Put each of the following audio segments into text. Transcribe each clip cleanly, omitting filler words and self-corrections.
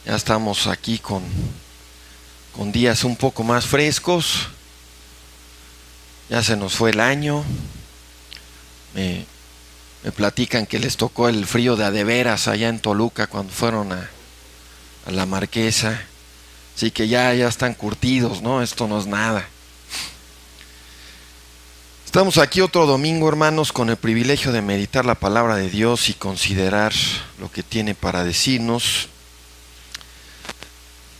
Ya estamos aquí con días un poco más frescos. Ya se nos fue el año. Me platican que les tocó el frío de veras allá en Toluca cuando fueron a la Marquesa. Así que ya están curtidos, ¿no? Esto no es nada. Estamos aquí otro domingo, hermanos, con el privilegio de meditar la palabra de Dios y considerar lo que tiene para decirnos.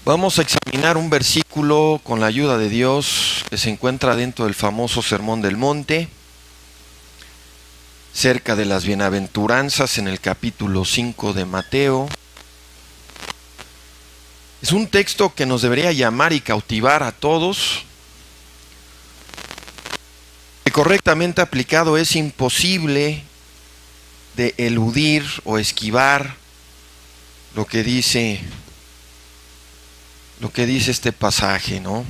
Vamos a examinar un versículo con la ayuda de Dios que se encuentra dentro del famoso Sermón del Monte, cerca de las bienaventuranzas en el capítulo 5 de Mateo. Es un texto que nos debería llamar y cautivar a todos, que correctamente aplicado es imposible de eludir o esquivar lo que dice este pasaje, ¿no?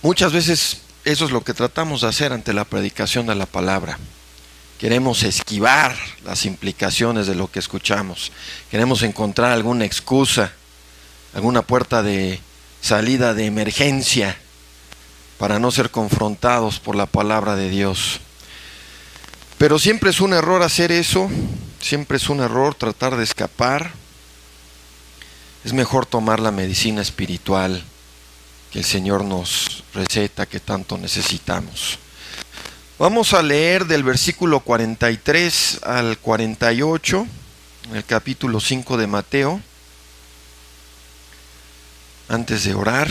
Muchas veces eso es lo que tratamos de hacer ante la predicación de la palabra. Queremos esquivar las implicaciones de lo que escuchamos. Queremos encontrar alguna excusa, alguna puerta de salida de emergencia para no ser confrontados por la palabra de Dios. Pero siempre es un error hacer eso, siempre es un error tratar de escapar. Es mejor tomar la medicina espiritual que el Señor nos receta, que tanto necesitamos. Vamos a leer del versículo 43 al 48, en el capítulo 5 de Mateo, antes de orar.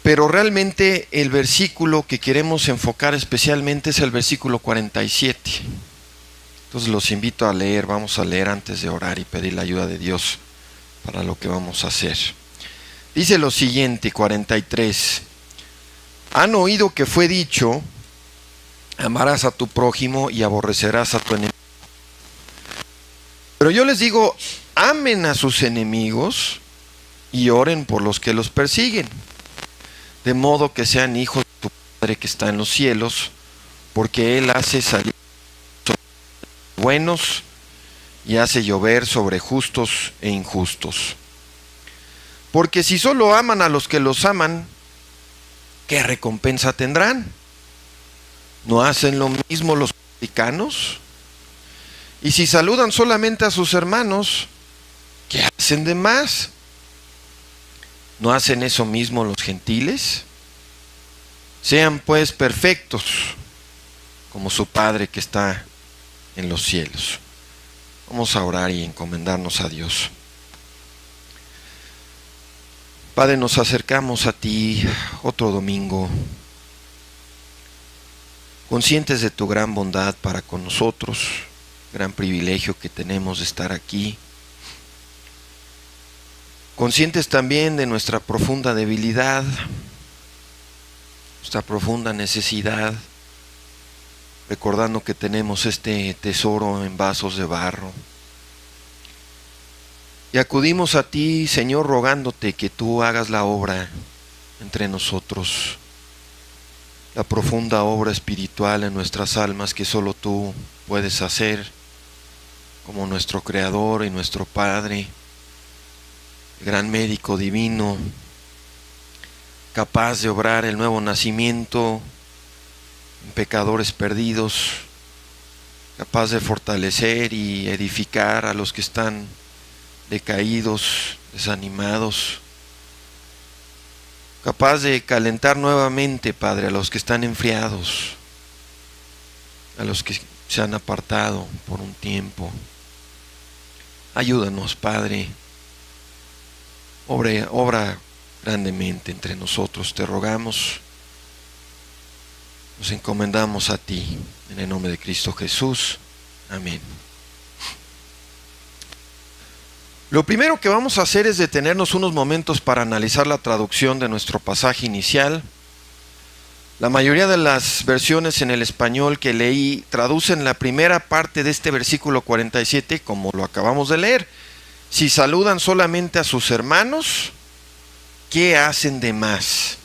Pero realmente el versículo que queremos enfocar especialmente es el versículo 47. Entonces los invito a leer, vamos a leer antes de orar y pedir la ayuda de Dios para lo que vamos a hacer. Dice lo siguiente, 43. Han oído que fue dicho, amarás a tu prójimo y aborrecerás a tu enemigo. Pero yo les digo, amen a sus enemigos y oren por los que los persiguen, de modo que sean hijos de tu Padre que está en los cielos, porque Él hace salir buenos y hace llover sobre justos e injustos. Porque si solo aman a los que los aman, ¿qué recompensa tendrán? ¿No hacen lo mismo los publicanos? Y si saludan solamente a sus hermanos, ¿qué hacen de más? ¿No hacen eso mismo los gentiles? Sean pues perfectos, como su Padre que está en los cielos. Vamos a orar y encomendarnos a Dios. Padre, nos acercamos a ti otro domingo, conscientes de tu gran bondad para con nosotros, gran privilegio que tenemos de estar aquí, conscientes también de nuestra profunda debilidad, nuestra profunda necesidad, recordando que tenemos este tesoro en vasos de barro. Y acudimos a ti, Señor, rogándote que tú hagas la obra entre nosotros, la profunda obra espiritual en nuestras almas que solo tú puedes hacer, como nuestro Creador y nuestro Padre, el gran médico divino, capaz de obrar el nuevo nacimiento en pecadores perdidos, capaz de fortalecer y edificar a los que están decaídos, desanimados, capaz de calentar nuevamente, Padre, a los que están enfriados, a los que se han apartado por un tiempo. Ayúdanos, Padre, obra grandemente entre nosotros, te rogamos, nos encomendamos a ti, en el nombre de Cristo Jesús, amén. Lo primero que vamos a hacer es detenernos unos momentos para analizar la traducción de nuestro pasaje inicial. La mayoría de las versiones en el español que leí traducen la primera parte de este versículo 47 como lo acabamos de leer. Si saludan solamente a sus hermanos, ¿qué hacen de más?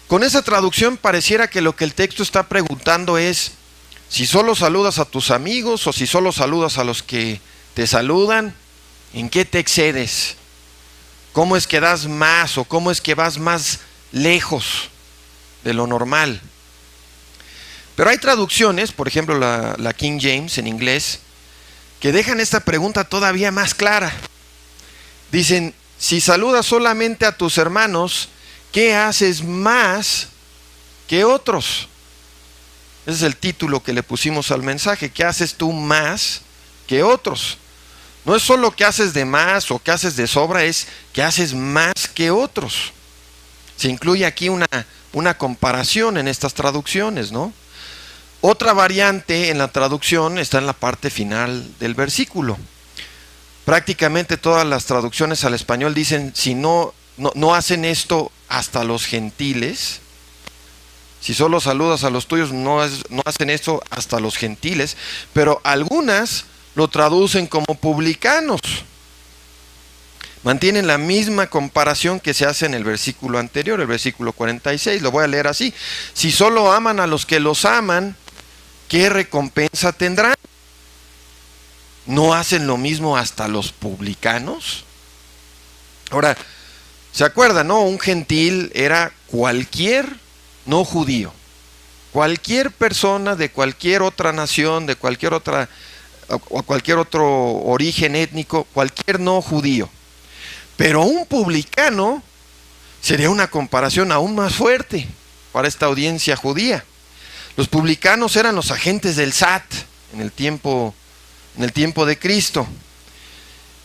Con esa traducción pareciera que lo que el texto está preguntando es, Si solo saludas a tus amigos o si solo saludas a los que te saludan, ¿en qué te excedes? ¿Cómo es que das más o cómo es que vas más lejos de lo normal? Pero hay traducciones, por ejemplo la King James en inglés, que dejan esta pregunta todavía más clara. Dicen, si saludas solamente a tus hermanos, ¿qué haces más que otros? Ese es el título que le pusimos al mensaje. ¿Qué haces tú más que otros? No es solo que haces de más o que haces de sobra, es que haces más que otros. Se incluye aquí una comparación en estas traducciones, ¿no? Otra variante en la traducción está en la parte final del versículo. Prácticamente todas las traducciones al español dicen, si no hacen esto hasta los gentiles. Si solo saludas a los tuyos, no hacen esto hasta los gentiles. Pero algunas lo traducen como publicanos. Mantienen la misma comparación que se hace en el versículo anterior, el versículo 46. Lo voy a leer así. Si solo aman a los que los aman, ¿qué recompensa tendrán? ¿No hacen lo mismo hasta los publicanos? Ahora, ¿se acuerdan, no? Un gentil era cualquier no judío. Cualquier persona de cualquier otra nación, de cualquier otra o cualquier otro origen étnico, cualquier no judío. Pero un publicano sería una comparación aún más fuerte para esta audiencia judía. Los publicanos eran los agentes del SAT en el tiempo de Cristo,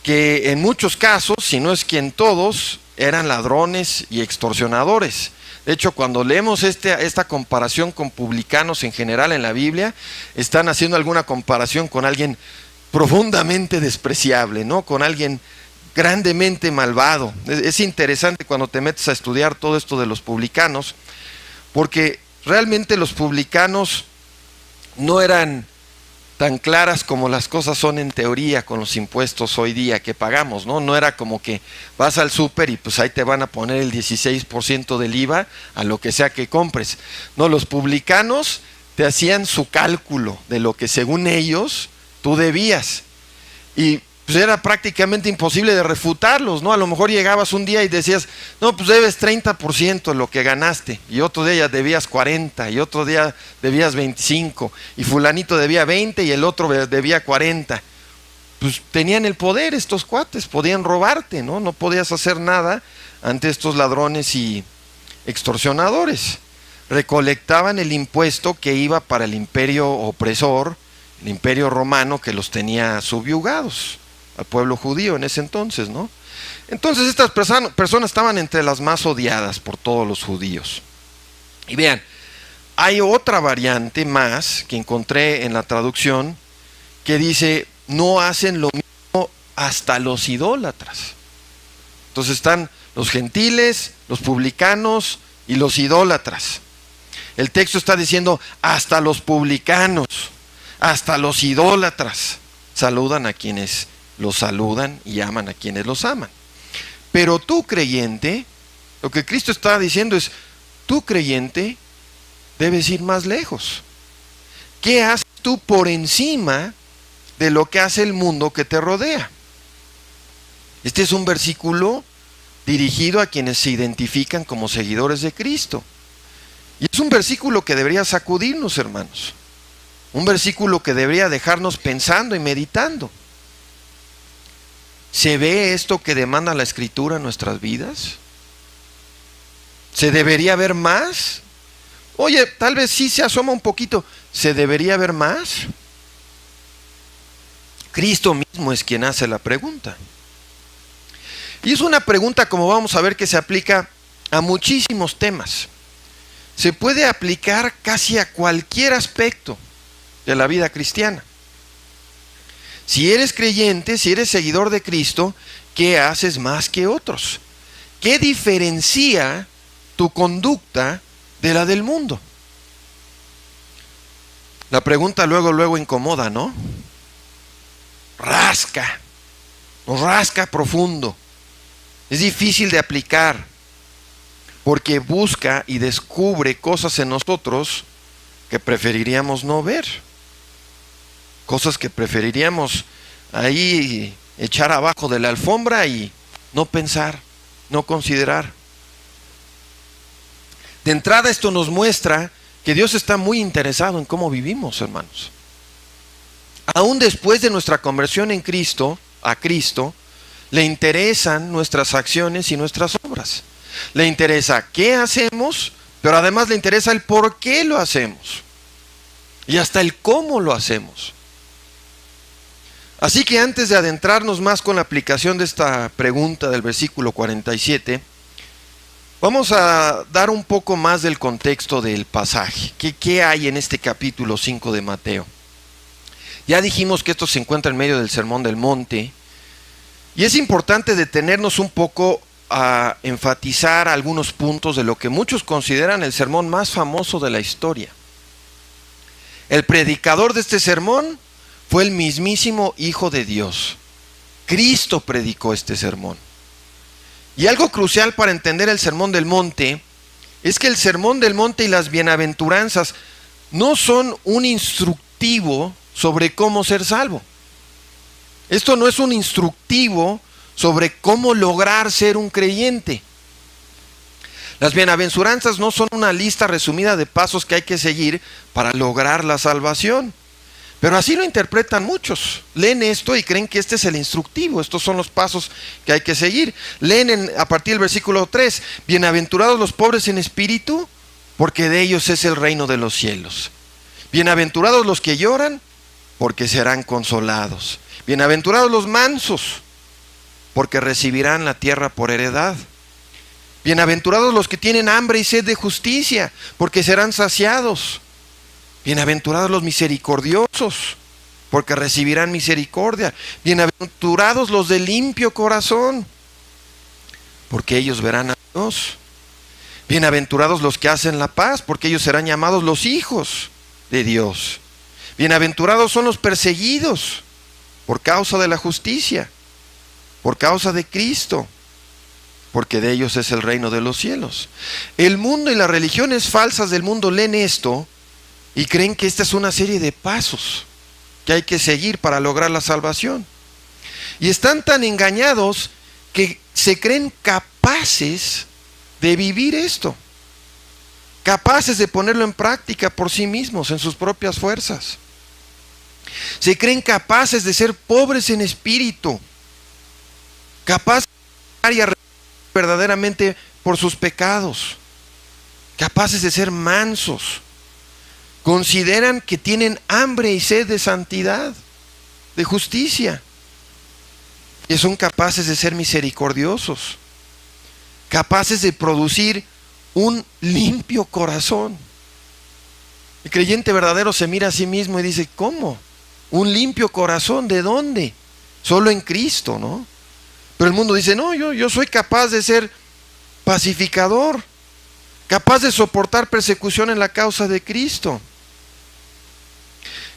que en muchos casos, si no es que en todos, eran ladrones y extorsionadores. De hecho, cuando leemos esta comparación con publicanos en general en la Biblia, están haciendo alguna comparación con alguien profundamente despreciable, ¿no? Con alguien grandemente malvado. Es interesante cuando te metes a estudiar todo esto de los publicanos, porque realmente los publicanos no eran tan claras como las cosas son en teoría con los impuestos hoy día que pagamos, ¿no? No era como que vas al súper y pues ahí te van a poner el 16% del IVA a lo que sea que compres. No, los publicanos te hacían su cálculo de lo que según ellos tú debías. Y pues era prácticamente imposible de refutarlos, ¿no? A lo mejor llegabas un día y decías, no, pues debes 30% de lo que ganaste, y otro día debías 40, y otro día debías 25, y fulanito debía 20 y el otro debía 40. Pues tenían el poder estos cuates, podían robarte, ¿no? No podías hacer nada ante estos ladrones y extorsionadores. Recolectaban el impuesto que iba para el imperio opresor, el imperio romano que los tenía subyugados al pueblo judío en ese entonces, ¿no? Entonces estas personas estaban entre las más odiadas por todos los judíos. Y vean, hay otra variante más que encontré en la traducción que dice, no hacen lo mismo hasta los idólatras. Entonces están los gentiles, los publicanos y los idólatras. El texto está diciendo, hasta los publicanos, hasta los idólatras saludan a quienes los saludan y aman a quienes los aman. Pero tú, creyente, lo que Cristo está diciendo es, tú, creyente, debes ir más lejos. ¿Qué haces tú por encima de lo que hace el mundo que te rodea? Este es un versículo dirigido a quienes se identifican como seguidores de Cristo. Y es un versículo que debería sacudirnos, hermanos. Un versículo que debería dejarnos pensando y meditando. ¿Se ve esto que demanda la Escritura en nuestras vidas? ¿Se debería ver más? Oye, tal vez sí se asoma un poquito. ¿Se debería ver más? Cristo mismo es quien hace la pregunta. Y es una pregunta, como vamos a ver, que se aplica a muchísimos temas. Se puede aplicar casi a cualquier aspecto de la vida cristiana. Si eres creyente, si eres seguidor de Cristo, ¿qué haces más que otros? ¿Qué diferencia tu conducta de la del mundo? La pregunta luego incomoda, ¿no? Nos rasca profundo. Es difícil de aplicar porque busca y descubre cosas en nosotros que preferiríamos no ver. cosas que preferiríamos ahí echar abajo de la alfombra y no pensar, no considerar. De entrada, esto nos muestra que Dios está muy interesado en cómo vivimos, hermanos. Aún después de nuestra conversión en Cristo, a Cristo, le interesan nuestras acciones y nuestras obras. Le interesa qué hacemos, pero además le interesa el por qué lo hacemos. Y hasta el cómo lo hacemos. Así que antes de adentrarnos más con la aplicación de esta pregunta del versículo 47, vamos a dar un poco más del contexto del pasaje. ¿Qué hay en este capítulo 5 de Mateo? Ya dijimos que esto se encuentra en medio del Sermón del Monte. Y es importante detenernos un poco a enfatizar algunos puntos de lo que muchos consideran el sermón más famoso de la historia. El predicador de este sermón fue el mismísimo Hijo de Dios. Cristo predicó este sermón. Y algo crucial para entender el Sermón del Monte es que el Sermón del Monte y las bienaventuranzas no son un instructivo sobre cómo ser salvo. Esto no es un instructivo sobre cómo lograr ser un creyente. Las bienaventuranzas no son una lista resumida de pasos que hay que seguir para lograr la salvación. Pero así lo interpretan muchos. Leen esto y creen que este es el instructivo. Estos son los pasos que hay que seguir. Leen a partir del versículo 3. Bienaventurados los pobres en espíritu, porque de ellos es el reino de los cielos. Bienaventurados los que lloran, porque serán consolados. Bienaventurados los mansos, porque recibirán la tierra por heredad. Bienaventurados los que tienen hambre y sed de justicia, porque serán saciados. Bienaventurados los misericordiosos, porque recibirán misericordia. Bienaventurados los de limpio corazón, porque ellos verán a Dios. Bienaventurados los que hacen la paz, porque ellos serán llamados los hijos de Dios. Bienaventurados son los perseguidos por causa de la justicia, por causa de Cristo, porque de ellos es el reino de los cielos. El mundo y las religiones falsas del mundo leen esto y creen que esta es una serie de pasos que hay que seguir para lograr la salvación. Y están tan engañados que se creen capaces de vivir esto, capaces de ponerlo en práctica por sí mismos, en sus propias fuerzas. Se creen capaces de ser pobres en espíritu, capaces de y verdaderamente por sus pecados, capaces de ser mansos. Consideran que tienen hambre y sed de santidad, de justicia, que son capaces de ser misericordiosos, capaces de producir un limpio corazón. El creyente verdadero se mira a sí mismo y dice, ¿cómo? ¿Un limpio corazón? ¿De dónde? Solo en Cristo, ¿no? Pero el mundo dice, no, yo soy capaz de ser pacificador, capaz de soportar persecución en la causa de Cristo.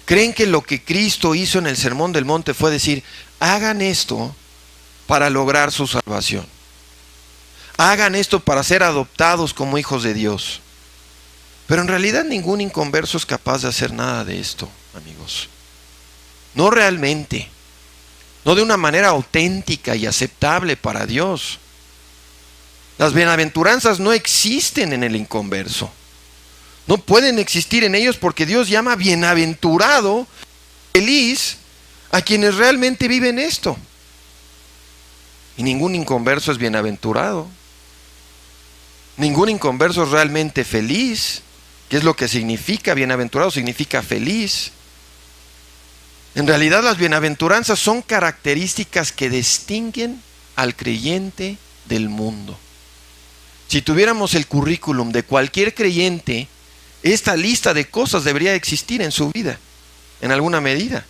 Creen que lo que Cristo hizo en el Sermón del Monte fue decir, hagan esto para lograr su salvación. Hagan esto para ser adoptados como hijos de Dios. Pero en realidad ningún inconverso es capaz de hacer nada de esto, amigos. No realmente. No de una manera auténtica y aceptable para Dios. Las bienaventuranzas no existen en el inconverso. No pueden existir en ellos porque Dios llama bienaventurado, feliz, a quienes realmente viven esto. Y ningún inconverso es bienaventurado. Ningún inconverso es realmente feliz. ¿Qué es lo que significa? Bienaventurado significa feliz. En realidad las bienaventuranzas son características que distinguen al creyente del mundo. Si tuviéramos el currículum de cualquier creyente, esta lista de cosas debería existir en su vida, en alguna medida.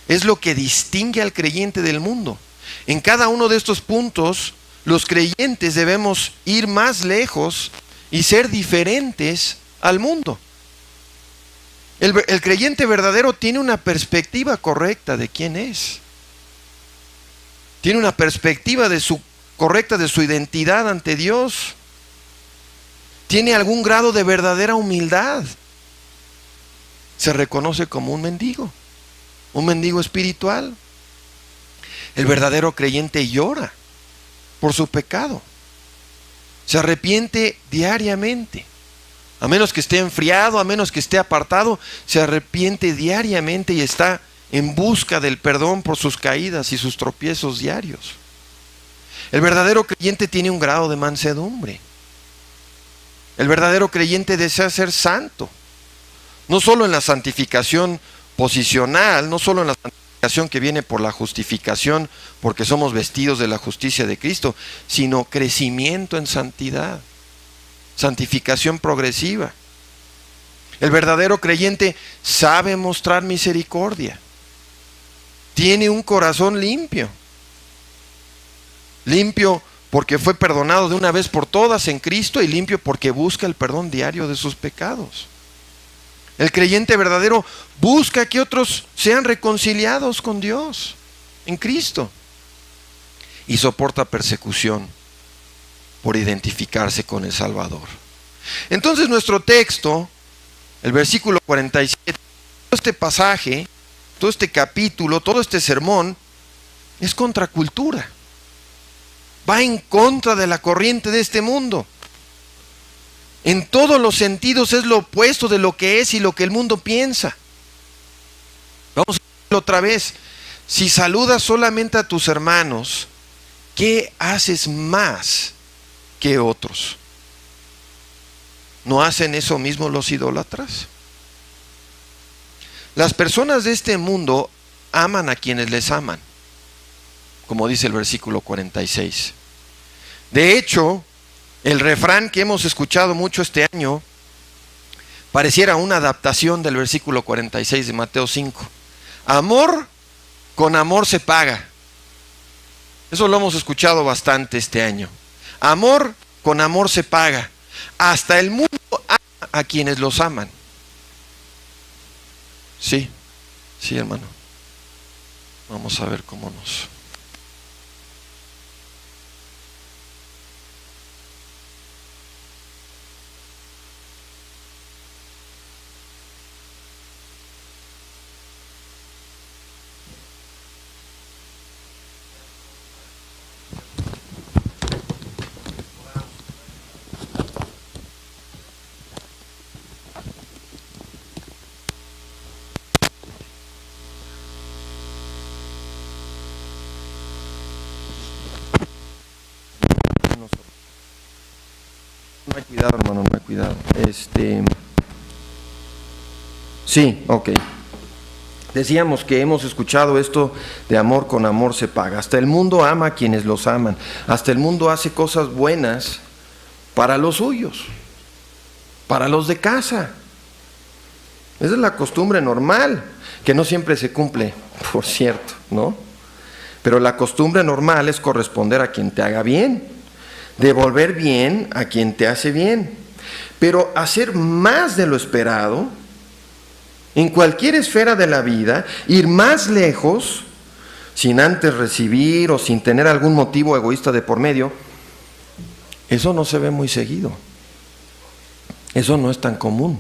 Es lo que distingue al creyente del mundo. En cada uno de estos puntos, los creyentes debemos ir más lejos y ser diferentes al mundo. El creyente verdadero tiene una perspectiva correcta de quién es. Tiene una perspectiva correcta de su identidad ante Dios. Tiene algún grado de verdadera humildad. Se reconoce como un mendigo. un mendigo espiritual. El verdadero creyente llora por su pecado. Se arrepiente diariamente. A menos que esté enfriado, a menos que esté apartado, se arrepiente diariamente y está en busca del perdón por sus caídas y sus tropiezos diarios. El verdadero creyente tiene un grado de mansedumbre. El verdadero creyente desea ser santo. No solo en la santificación posicional, no solo en la santificación que viene por la justificación, porque somos vestidos de la justicia de Cristo, sino crecimiento en santidad, santificación progresiva. El verdadero creyente sabe mostrar misericordia. Tiene un corazón limpio. Limpio porque fue perdonado de una vez por todas en Cristo y limpio porque busca el perdón diario de sus pecados. El creyente verdadero busca que otros sean reconciliados con Dios en Cristo y soporta persecución por identificarse con el Salvador. Entonces nuestro texto, el versículo 47, todo este pasaje, todo este capítulo, todo este sermón, es contracultura. Va en contra de la corriente de este mundo. En todos los sentidos es lo opuesto de lo que es y lo que el mundo piensa. Vamos a verlo otra vez. Si saludas solamente a tus hermanos, ¿qué haces más que otros? ¿No hacen eso mismo los idólatras? Las personas de este mundo aman a quienes les aman, como dice el versículo 46. De hecho, el refrán que hemos escuchado mucho este año pareciera una adaptación del versículo 46 de Mateo 5. Amor con amor se paga. Eso lo hemos escuchado bastante este año. Amor con amor se paga. Hasta el mundo ama a quienes los aman. Sí, hermano. Vamos a ver cómo nos... No hay cuidado, hermano, no hay cuidado. Sí, ok. Decíamos que hemos escuchado esto de amor con amor se paga. Hasta el mundo ama a quienes los aman. Hasta el mundo hace cosas buenas para los suyos, para los de casa. Esa es la costumbre normal, que no siempre se cumple, por cierto, ¿no? Pero la costumbre normal es corresponder a quien te haga bien, devolver bien a quien te hace bien, pero hacer más de lo esperado en cualquier esfera de la vida, ir más lejos sin antes recibir o sin tener algún motivo egoísta de por medio, eso no se ve muy seguido. Eso no es tan común.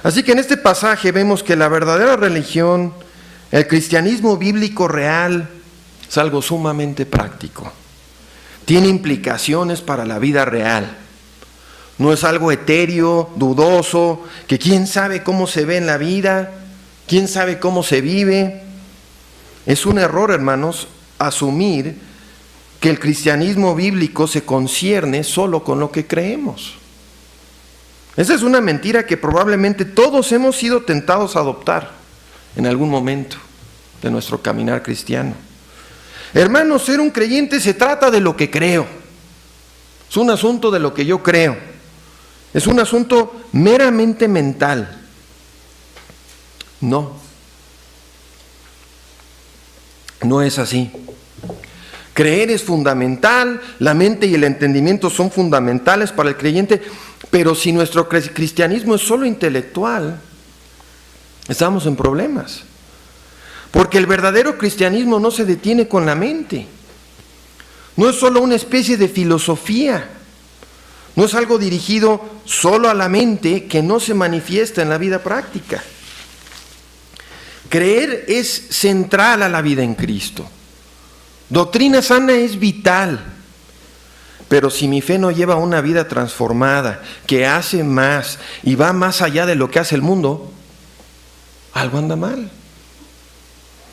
Así que en este pasaje vemos que la verdadera religión, el cristianismo bíblico real, es algo sumamente práctico. Tiene implicaciones para la vida real. No es algo etéreo, dudoso, que quién sabe cómo se ve en la vida, quién sabe cómo se vive. Es un error, hermanos, asumir que el cristianismo bíblico se concierne solo con lo que creemos. Esa es una mentira que probablemente todos hemos sido tentados a adoptar en algún momento de nuestro caminar cristiano. Hermanos, ser un creyente se trata de lo que creo. Es un asunto de lo que yo creo. Es un asunto meramente mental. No es así. Creer es fundamental, la mente y el entendimiento son fundamentales para el creyente, pero si nuestro cristianismo es solo intelectual, estamos en problemas. Porque el verdadero cristianismo no se detiene con la mente. No es solo una especie de filosofía. No es algo dirigido solo a la mente que no se manifiesta en la vida práctica. Creer es central a la vida en Cristo. Doctrina sana es vital. Pero si mi fe no lleva una vida transformada, que hace más y va más allá de lo que hace el mundo, algo anda mal.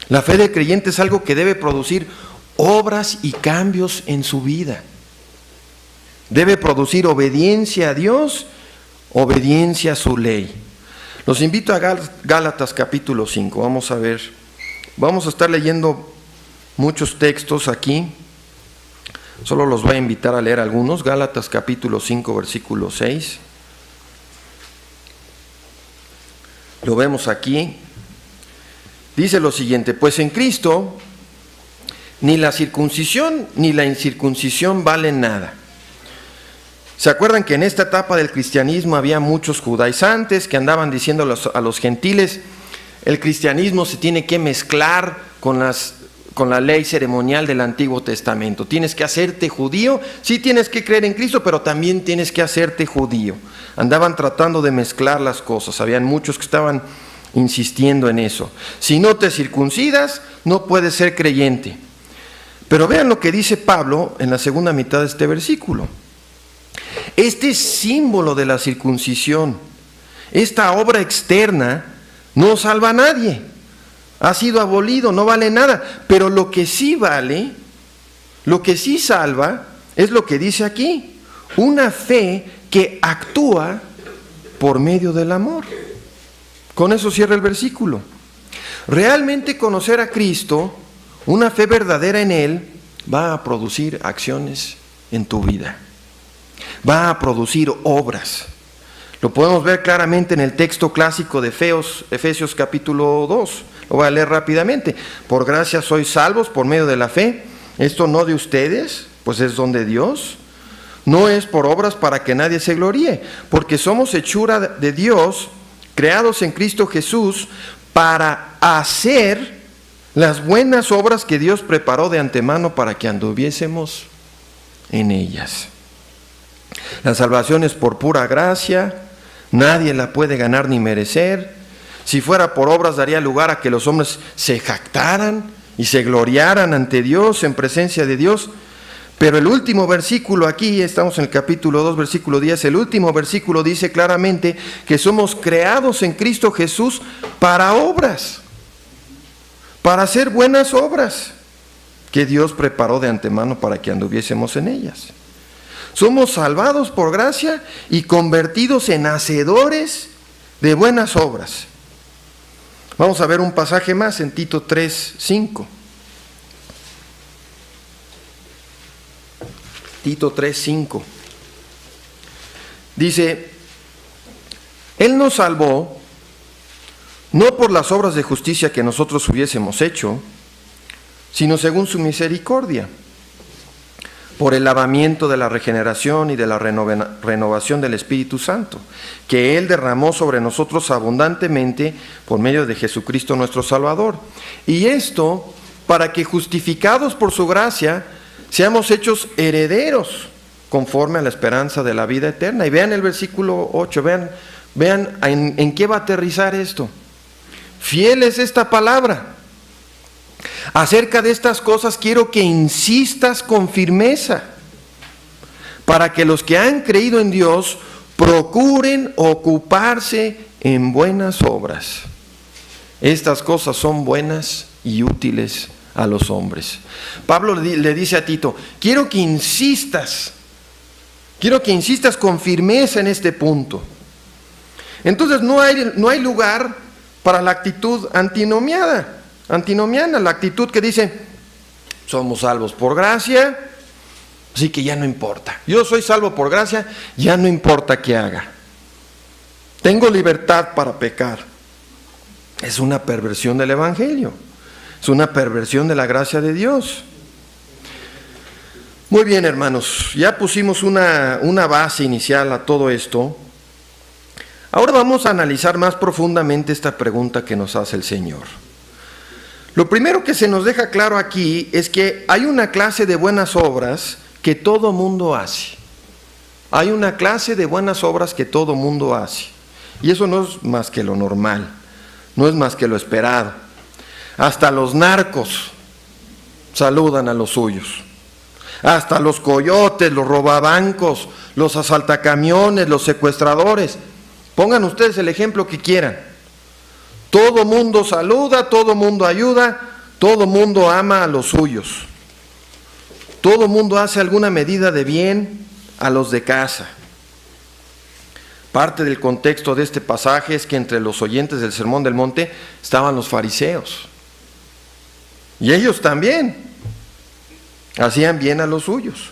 La fe del creyente es algo que debe producir obras y cambios en su vida. Debe producir obediencia a Dios, obediencia a su ley. Los invito a Gálatas capítulo 5. Vamos a ver, vamos a estar leyendo muchos textos aquí. Solo los voy a invitar a leer algunos. Gálatas capítulo 5, versículo 6. Lo vemos aquí. Dice lo siguiente: pues en Cristo ni la circuncisión ni la incircuncisión valen nada. ¿Se acuerdan que en esta etapa del cristianismo había muchos judaizantes que andaban diciendo a los gentiles, el cristianismo se tiene que mezclar con la ley ceremonial del Antiguo Testamento? Tienes que hacerte judío, sí tienes que creer en Cristo, pero también tienes que hacerte judío. Andaban tratando de mezclar las cosas, habían muchos que estaban insistiendo en eso. Si no te circuncidas, no puedes ser creyente. Pero vean lo que dice Pablo en la segunda mitad de este versículo. Este símbolo de la circuncisión, esta obra externa, no salva a nadie. Ha sido abolido, no vale nada. Pero lo que sí vale, lo que sí salva, es lo que dice aquí: una fe que actúa por medio del amor. Con eso cierra el versículo. Realmente conocer a Cristo, una fe verdadera en Él, va a producir acciones en tu vida. Va a producir obras. Lo podemos ver claramente en el texto clásico de Efesios capítulo 2. Lo voy a leer rápidamente. Por gracia sois salvos por medio de la fe. Esto no de ustedes, pues es don de Dios. No es por obras para que nadie se gloríe, porque somos hechura de Dios, creados en Cristo Jesús, para hacer las buenas obras que Dios preparó de antemano para que anduviésemos en ellas. La salvación es por pura gracia, nadie la puede ganar ni merecer. Si fuera por obras, daría lugar a que los hombres se jactaran y se gloriaran ante Dios, en presencia de Dios. Pero el último versículo aquí, estamos en el capítulo 2, versículo 10, el último versículo dice claramente que somos creados en Cristo Jesús para obras, para hacer buenas obras que Dios preparó de antemano para que anduviésemos en ellas. Somos salvados por gracia y convertidos en hacedores de buenas obras. Vamos a ver un pasaje más en Tito 3:5. Tito 3:5. Dice: Él nos salvó no por las obras de justicia que nosotros hubiésemos hecho, sino según su misericordia, por el lavamiento de la regeneración y de la renovación del Espíritu Santo, que Él derramó sobre nosotros abundantemente por medio de Jesucristo nuestro Salvador. Y esto para que, justificados por su gracia, seamos hechos herederos conforme a la esperanza de la vida eterna. Y vean el versículo 8, vean en qué va a aterrizar esto. Fiel es esta palabra. Acerca de estas cosas quiero que insistas con firmeza, para que los que han creído en Dios procuren ocuparse en buenas obras. Estas cosas son buenas y útiles a los hombres. Pablo le dice a Tito: quiero que insistas con firmeza en este punto. Entonces no hay lugar para la actitud antinomiana, la actitud que dice: somos salvos por gracia, así que ya no importa. Yo soy salvo por gracia, ya no importa qué haga. Tengo libertad para pecar. Es una perversión del Evangelio. Es una perversión de la gracia de Dios. Muy bien, hermanos, ya pusimos una base inicial a todo esto. Ahora vamos a analizar más profundamente esta pregunta que nos hace el Señor. Lo primero que se nos deja claro aquí es que hay una clase de buenas obras que todo mundo hace. Hay una clase de buenas obras que todo mundo hace. Y eso no es más que lo normal, no es más que lo esperado. Hasta los narcos saludan a los suyos. Hasta los coyotes, los robabancos, los asaltacamiones, los secuestradores. Pongan ustedes el ejemplo que quieran. Todo mundo saluda, todo mundo ayuda, todo mundo ama a los suyos. Todo mundo hace alguna medida de bien a los de casa. Parte del contexto de este pasaje es que entre los oyentes del Sermón del Monte estaban los fariseos. Y ellos también hacían bien a los suyos.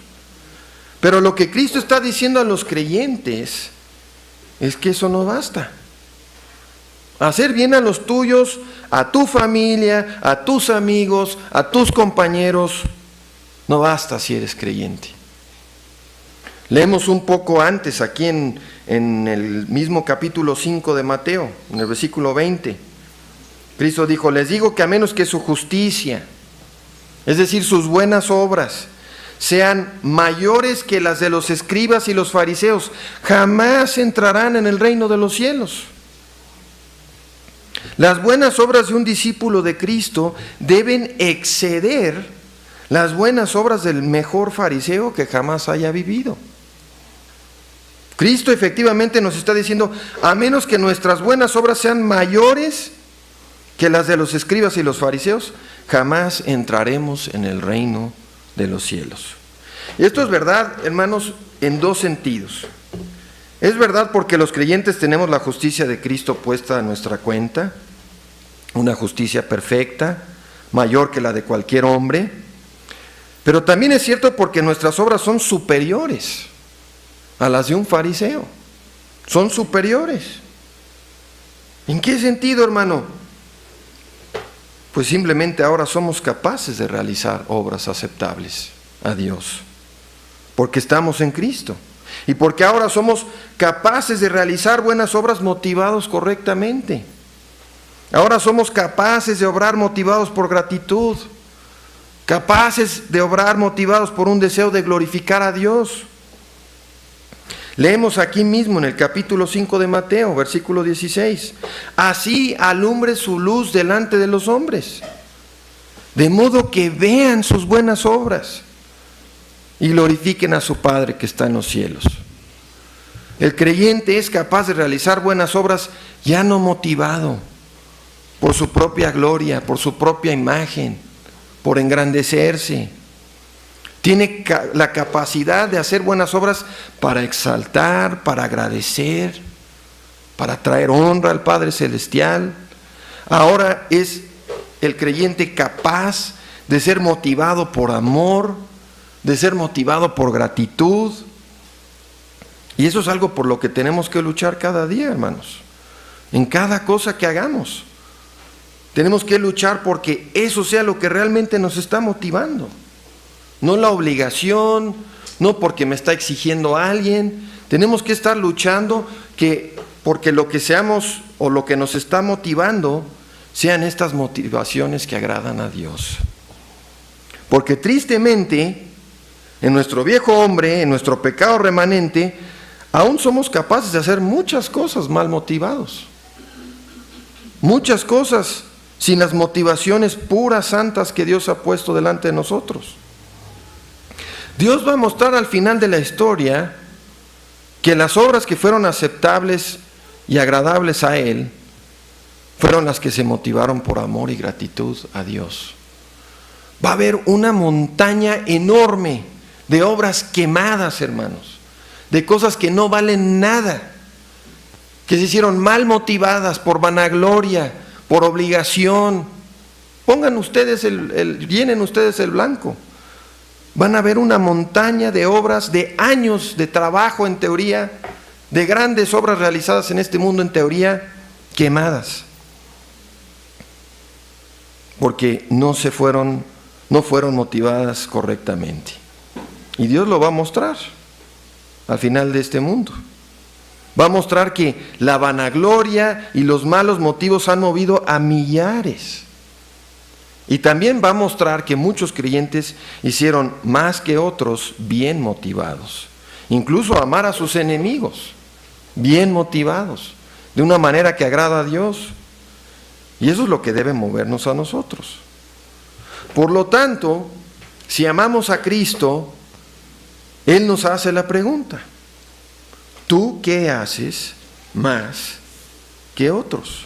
Pero lo que Cristo está diciendo a los creyentes es que eso no basta. Hacer bien a los tuyos, a tu familia, a tus amigos, a tus compañeros, no basta si eres creyente. Leemos un poco antes, aquí en el mismo capítulo 5 de Mateo, en el versículo 20. Cristo dijo, les digo que a menos que su justicia, es decir, sus buenas obras, sean mayores que las de los escribas y los fariseos, jamás entrarán en el reino de los cielos. Las buenas obras de un discípulo de Cristo deben exceder las buenas obras del mejor fariseo que jamás haya vivido. Cristo efectivamente nos está diciendo, a menos que nuestras buenas obras sean mayores que las de los escribas y los fariseos, jamás entraremos en el reino de los cielos. Y esto es verdad, hermanos, en dos sentidos. Es verdad porque los creyentes tenemos la justicia de Cristo puesta a nuestra cuenta, una justicia perfecta, mayor que la de cualquier hombre, pero también es cierto porque nuestras obras son superiores a las de un fariseo. Son superiores. ¿En qué sentido, hermano? Pues simplemente ahora somos capaces de realizar obras aceptables a Dios, porque estamos en Cristo. Y porque ahora somos capaces de realizar buenas obras motivados correctamente. Ahora somos capaces de obrar motivados por gratitud, capaces de obrar motivados por un deseo de glorificar a Dios. Leemos aquí mismo en el capítulo 5 de Mateo, versículo 16. Así alumbre su luz delante de los hombres, de modo que vean sus buenas obras y glorifiquen a su Padre que está en los cielos. El creyente es capaz de realizar buenas obras ya no motivado por su propia gloria, por su propia imagen, por engrandecerse. Tiene la capacidad de hacer buenas obras para exaltar, para agradecer, para traer honra al Padre Celestial. Ahora es el creyente capaz de ser motivado por amor, de ser motivado por gratitud. Y eso es algo por lo que tenemos que luchar cada día, hermanos. En cada cosa que hagamos. Tenemos que luchar porque eso sea lo que realmente nos está motivando. No la obligación, no porque me está exigiendo alguien. Tenemos que estar luchando porque lo que seamos o lo que nos está motivando sean estas motivaciones que agradan a Dios. Porque tristemente, en nuestro viejo hombre, en nuestro pecado remanente, aún somos capaces de hacer muchas cosas mal motivados. Muchas cosas sin las motivaciones puras, santas que Dios ha puesto delante de nosotros. Dios va a mostrar al final de la historia que las obras que fueron aceptables y agradables a Él fueron las que se motivaron por amor y gratitud a Dios. Va a haber una montaña enorme de obras quemadas, hermanos, de cosas que no valen nada, que se hicieron mal motivadas por vanagloria, por obligación. Pongan ustedes llenen ustedes el blanco. Van a ver una montaña de obras, de años de trabajo en teoría, de grandes obras realizadas en este mundo en teoría, quemadas. Porque no fueron motivadas correctamente. Y Dios lo va a mostrar al final de este mundo. Va a mostrar que la vanagloria y los malos motivos han movido a millares. Y también va a mostrar que muchos creyentes hicieron más que otros bien motivados. Incluso amar a sus enemigos, bien motivados, de una manera que agrada a Dios. Y eso es lo que debe movernos a nosotros. Por lo tanto, si amamos a Cristo, Él nos hace la pregunta: ¿tú qué haces más que otros?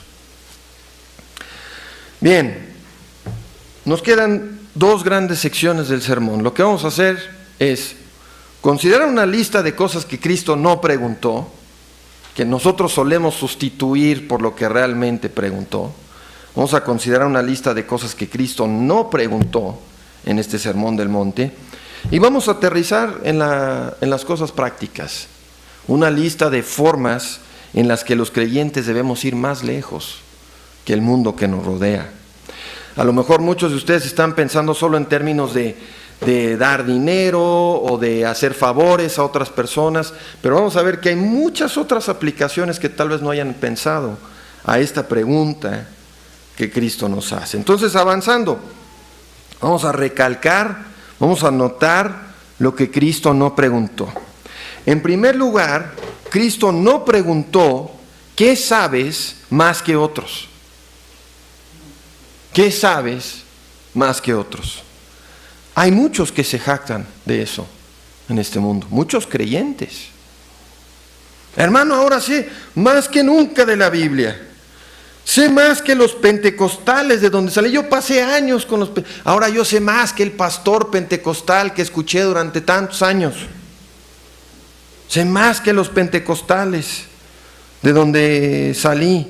Bien, nos quedan dos grandes secciones del sermón. Lo que vamos a hacer es considerar una lista de cosas que Cristo no preguntó, que nosotros solemos sustituir por lo que realmente preguntó. Vamos a considerar una lista de cosas que Cristo no preguntó en este Sermón del Monte, y vamos a aterrizar en las cosas prácticas, una lista de formas en las que los creyentes debemos ir más lejos que el mundo que nos rodea. A lo mejor muchos de ustedes están pensando solo en términos de dar dinero o de hacer favores a otras personas, pero vamos a ver que hay muchas otras aplicaciones que tal vez no hayan pensado a esta pregunta que Cristo nos hace. Entonces, avanzando, vamos a recalcar, vamos a notar lo que Cristo no preguntó. En primer lugar, Cristo no preguntó: ¿qué sabes más que otros? ¿Qué sabes más que otros? Hay muchos que se jactan de eso en este mundo, muchos creyentes. Hermano, ahora sé más que nunca de la Biblia. Sé más que los pentecostales de donde salí. Yo pasé años con ahora yo sé más que el pastor pentecostal que escuché durante tantos años. Sé más que los pentecostales de donde salí.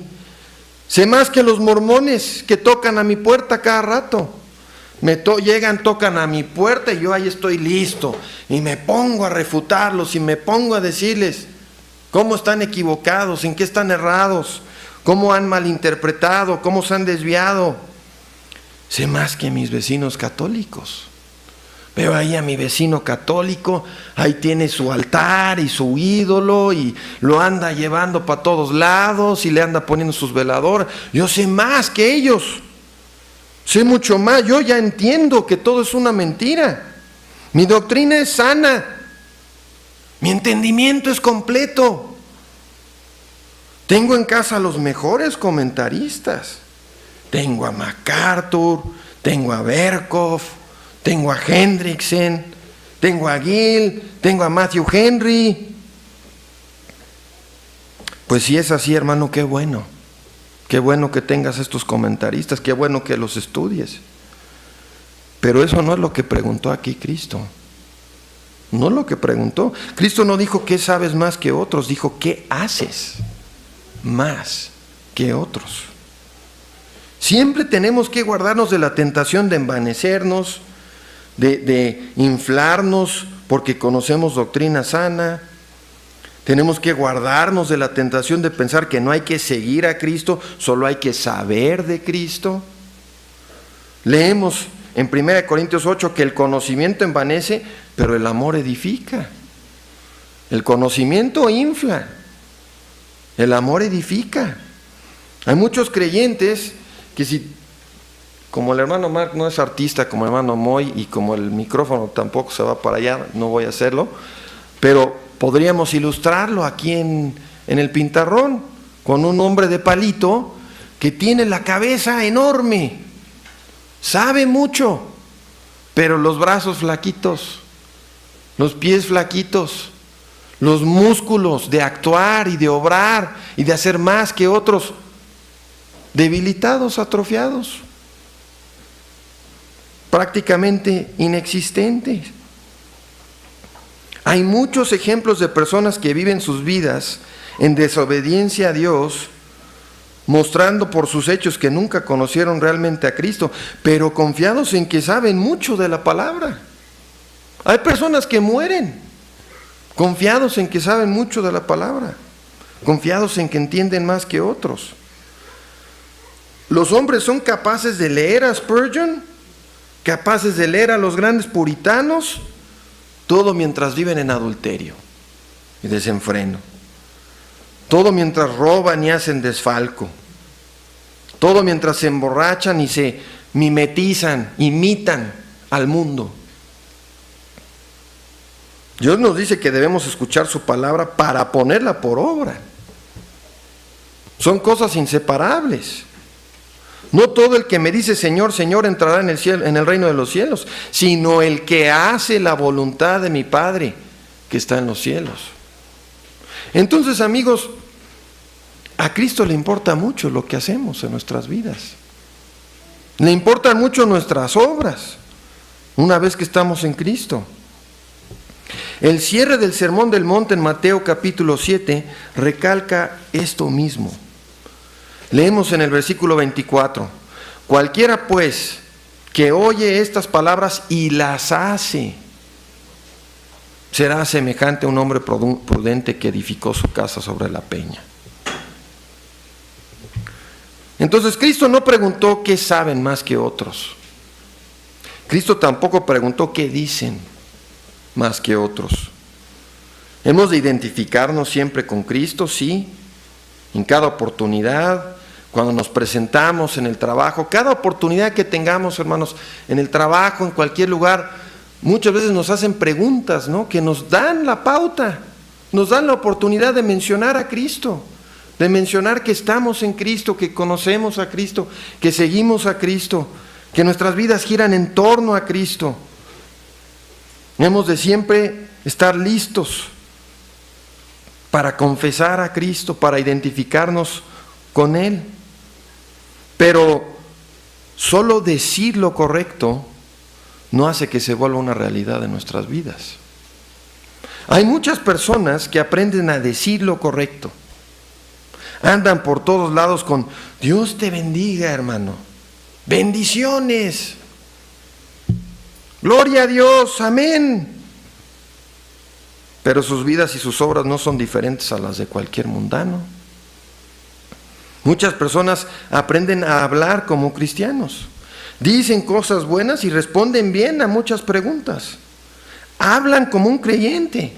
Sé más que los mormones que tocan a mi puerta cada rato. Llegan, tocan a mi puerta y yo ahí estoy listo. Y me pongo a refutarlos y me pongo a decirles cómo están equivocados, en qué están errados, cómo han malinterpretado, cómo se han desviado. Sé más que mis vecinos católicos. Veo ahí a mi vecino católico, ahí tiene su altar y su ídolo y lo anda llevando para todos lados y le anda poniendo sus veladoras. Yo sé más que ellos, sé mucho más. Yo ya entiendo que todo es una mentira. Mi doctrina es sana, mi entendimiento es completo. Tengo en casa a los mejores comentaristas. Tengo a MacArthur, tengo a Berkhoff, tengo a Hendrickson, tengo a Gill, tengo a Matthew Henry. Pues si es así, hermano, qué bueno que tengas estos comentaristas, qué bueno que los estudies. Pero eso no es lo que preguntó aquí Cristo. No es lo que preguntó. Cristo no dijo qué sabes más que otros, dijo qué haces más que otros. Siempre tenemos que guardarnos de la tentación de envanecernos, de inflarnos porque conocemos doctrina sana. Tenemos que guardarnos de la tentación de pensar que no hay que seguir a Cristo, solo hay que saber de Cristo. Leemos en 1 Corintios 8 que el conocimiento envanece, pero el amor edifica. El conocimiento infla, el amor edifica. Hay muchos creyentes que si, como el hermano Mark no es artista como el hermano Moy y como el micrófono tampoco se va para allá, no voy a hacerlo, pero podríamos ilustrarlo aquí en el pintarrón con un hombre de palito que tiene la cabeza enorme, sabe mucho, pero los brazos flaquitos, los pies flaquitos, los músculos de actuar y de obrar y de hacer más que otros, debilitados, atrofiados, prácticamente inexistentes. Hay muchos ejemplos de personas que viven sus vidas en desobediencia a Dios, mostrando por sus hechos que nunca conocieron realmente a Cristo, pero confiados en que saben mucho de la palabra. Hay personas que mueren confiados en que saben mucho de la palabra, confiados en que entienden más que otros. Los hombres son capaces de leer a Spurgeon, capaces de leer a los grandes puritanos, todo mientras viven en adulterio y desenfreno, todo mientras roban y hacen desfalco, todo mientras se emborrachan y se mimetizan, imitan al mundo. Dios nos dice que debemos escuchar su palabra para ponerla por obra. Son cosas inseparables. No todo el que me dice Señor, Señor entrará en el cielo, en el reino de los cielos, sino el que hace la voluntad de mi Padre que está en los cielos. Entonces, amigos, a Cristo le importa mucho lo que hacemos en nuestras vidas. Le importan mucho nuestras obras, una vez que estamos en Cristo. El cierre del Sermón del Monte en Mateo capítulo 7 recalca esto mismo. Leemos en el versículo 24: cualquiera pues que oye estas palabras y las hace, será semejante a un hombre prudente que edificó su casa sobre la peña. Entonces Cristo no preguntó qué saben más que otros. Cristo tampoco preguntó qué dicen más que otros. Hemos de identificarnos siempre con Cristo, sí, en cada oportunidad, cuando nos presentamos en el trabajo, cada oportunidad que tengamos, hermanos, en el trabajo, en cualquier lugar, muchas veces nos hacen preguntas, ¿no?, que nos dan la pauta, nos dan la oportunidad de mencionar a Cristo, de mencionar que estamos en Cristo, que conocemos a Cristo, que seguimos a Cristo, que nuestras vidas giran en torno a Cristo. Hemos de siempre estar listos para confesar a Cristo, para identificarnos con Él. Pero solo decir lo correcto no hace que se vuelva una realidad en nuestras vidas. Hay muchas personas que aprenden a decir lo correcto. Andan por todos lados con Dios te bendiga, hermano. Bendiciones. Gloria a Dios, amén. Pero sus vidas y sus obras no son diferentes a las de cualquier mundano. Muchas personas aprenden a hablar como cristianos. Dicen cosas buenas y responden bien a muchas preguntas. Hablan como un creyente,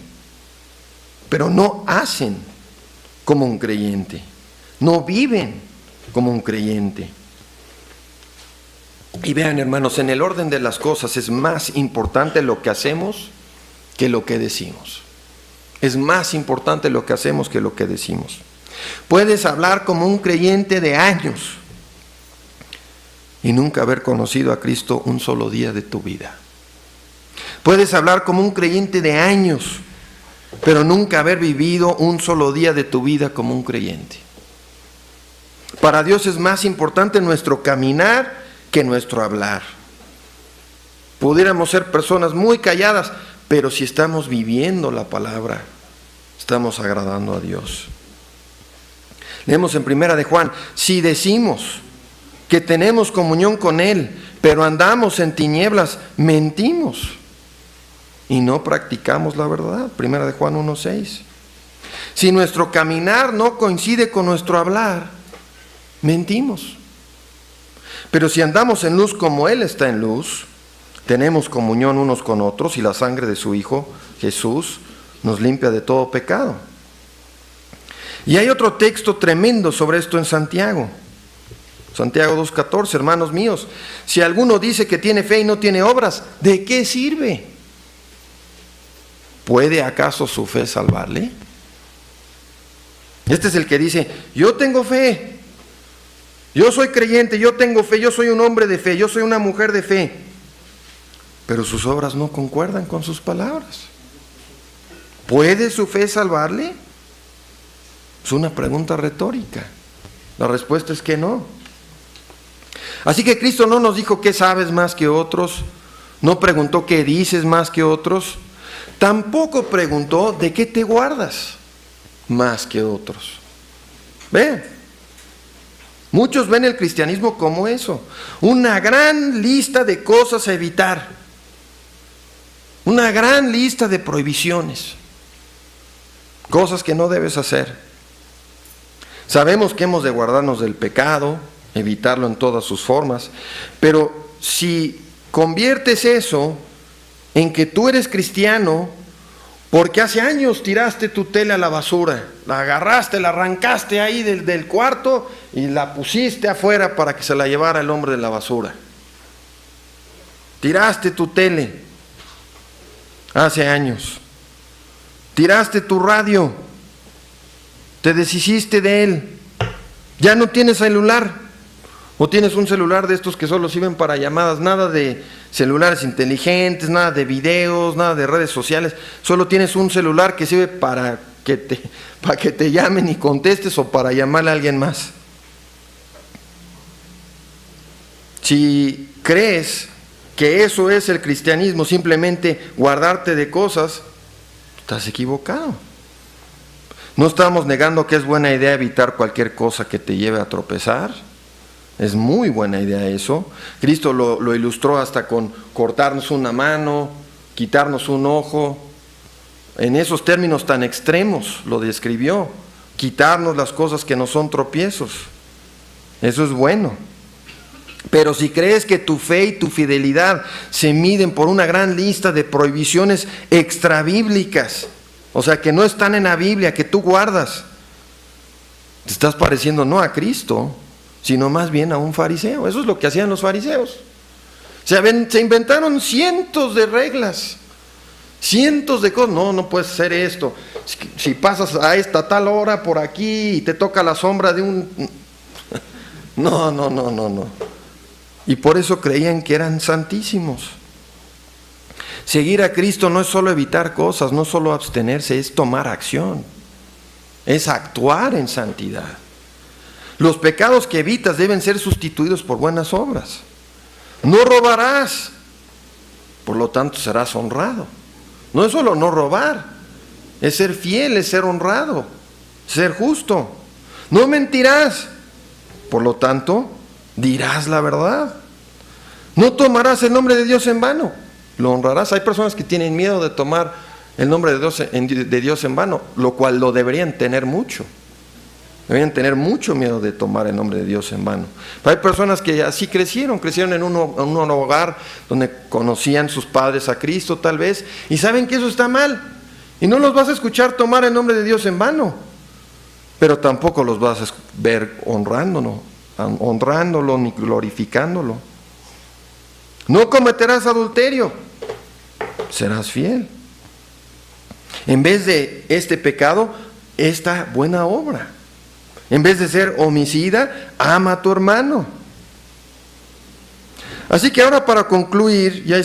pero no hacen como un creyente. No viven como un creyente. Y vean, hermanos, en el orden de las cosas es más importante lo que hacemos que lo que decimos. Es más importante lo que hacemos que lo que decimos. Puedes hablar como un creyente de años y nunca haber conocido a Cristo un solo día de tu vida. Puedes hablar como un creyente de años, pero nunca haber vivido un solo día de tu vida como un creyente. Para Dios es más importante nuestro caminar que nuestro hablar. Pudiéramos ser personas muy calladas, pero si estamos viviendo la palabra, estamos agradando a Dios. Leemos en 1 de Juan: si decimos que tenemos comunión con Él, pero andamos en tinieblas, mentimos y no practicamos la verdad. 1 de Juan 1:6. Si nuestro caminar no coincide con nuestro hablar, mentimos. Pero si andamos en luz como Él está en luz, tenemos comunión unos con otros y la sangre de su Hijo, Jesús, nos limpia de todo pecado. Y hay otro texto tremendo sobre esto en Santiago. Santiago 2:14, hermanos míos, si alguno dice que tiene fe y no tiene obras, ¿de qué sirve? ¿Puede acaso su fe salvarle? Este es el que dice, yo tengo fe, yo soy creyente, yo tengo fe, yo soy un hombre de fe, yo soy una mujer de fe, pero sus obras no concuerdan con sus palabras. ¿Puede su fe salvarle? Es una pregunta retórica. La respuesta es que no. Así que Cristo no nos dijo qué sabes más que otros, no preguntó qué dices más que otros, tampoco preguntó de qué te guardas más que otros. Vean, muchos ven el cristianismo como eso, una gran lista de cosas a evitar, una gran lista de prohibiciones, cosas que no debes hacer. Sabemos que hemos de guardarnos del pecado, evitarlo en todas sus formas, pero si conviertes eso en que tú eres cristiano porque hace años tiraste tu tele a la basura, la agarraste, la arrancaste ahí del cuarto y la pusiste afuera para que se la llevara el hombre de la basura. Tiraste tu tele hace años, tiraste tu radio, te deshiciste de él, ya no tienes celular, O tienes un celular de estos que solo sirven para llamadas, nada de celulares inteligentes, nada de videos, nada de redes sociales. Solo tienes un celular que sirve para que te llamen y contestes o para llamarle a alguien más. Si crees que eso es el cristianismo, simplemente guardarte de cosas, estás equivocado. No estamos negando que es buena idea evitar cualquier cosa que te lleve a tropezar. Es muy buena idea eso. Cristo lo ilustró hasta con cortarnos una mano, quitarnos un ojo. En esos términos tan extremos lo describió. Quitarnos las cosas que no son tropiezos. Eso es bueno. Pero si crees que tu fe y tu fidelidad se miden por una gran lista de prohibiciones extrabíblicas, o sea, que no están en la Biblia, que tú guardas, te estás pareciendo no a Cristo, sino más bien a un fariseo. Eso es lo que hacían los fariseos. Se inventaron cientos de reglas, cientos de cosas. No puedes hacer esto. Si pasas a esta tal hora por aquí y te toca la sombra de un... No. Y por eso creían que eran santísimos. Seguir a Cristo no es solo evitar cosas, no solo abstenerse, es tomar acción. Es actuar en santidad. Los pecados que evitas deben ser sustituidos por buenas obras. No robarás, por lo tanto serás honrado. No es solo no robar, es ser fiel, es ser honrado, ser justo. No mentirás, por lo tanto dirás la verdad. No tomarás el nombre de Dios en vano, lo honrarás. Hay personas que tienen miedo de tomar el nombre de Dios en vano, lo cual lo deberían tener mucho. Deberían tener mucho miedo de tomar el nombre de Dios en vano. Pero hay personas que así crecieron en un hogar donde conocían sus padres a Cristo tal vez, y saben que eso está mal. Y no los vas a escuchar tomar el nombre de Dios en vano, pero tampoco los vas a ver honrándolo ni glorificándolo. No cometerás adulterio, serás fiel. En vez de este pecado, esta buena obra. En vez de ser homicida, ama a tu hermano. Así que ahora, para concluir, ya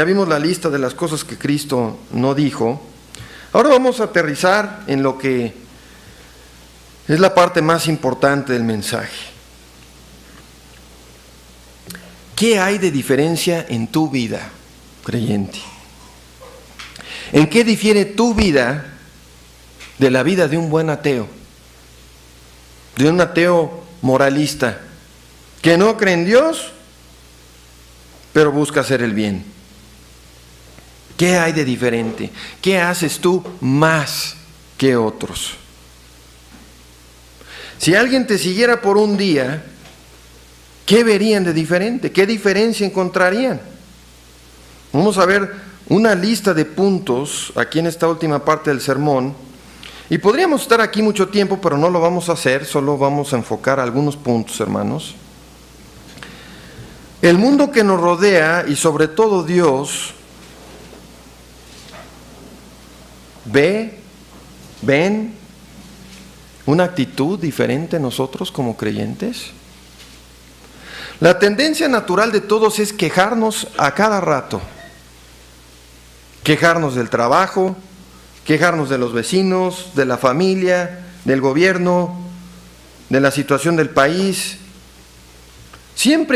vimos la lista de las cosas que Cristo no dijo. Ahora vamos a aterrizar en lo que es la parte más importante del mensaje. ¿Qué hay de diferencia en tu vida, creyente? ¿En qué difiere tu vida de la vida de un buen ateo? De un ateo moralista, que no cree en Dios, pero busca hacer el bien. ¿Qué hay de diferente? ¿Qué haces tú más que otros? Si alguien te siguiera por un día, ¿qué verían de diferente? ¿Qué diferencia encontrarían? Vamos a ver una lista de puntos aquí en esta última parte del sermón. Y podríamos estar aquí mucho tiempo, pero no lo vamos a hacer, solo vamos a enfocar algunos puntos, hermanos. El mundo que nos rodea, y sobre todo Dios, ven una actitud diferente en nosotros como creyentes. La tendencia natural de todos es quejarnos a cada rato. Quejarnos del trabajo, quejarnos de los vecinos, de la familia, del gobierno, de la situación del país.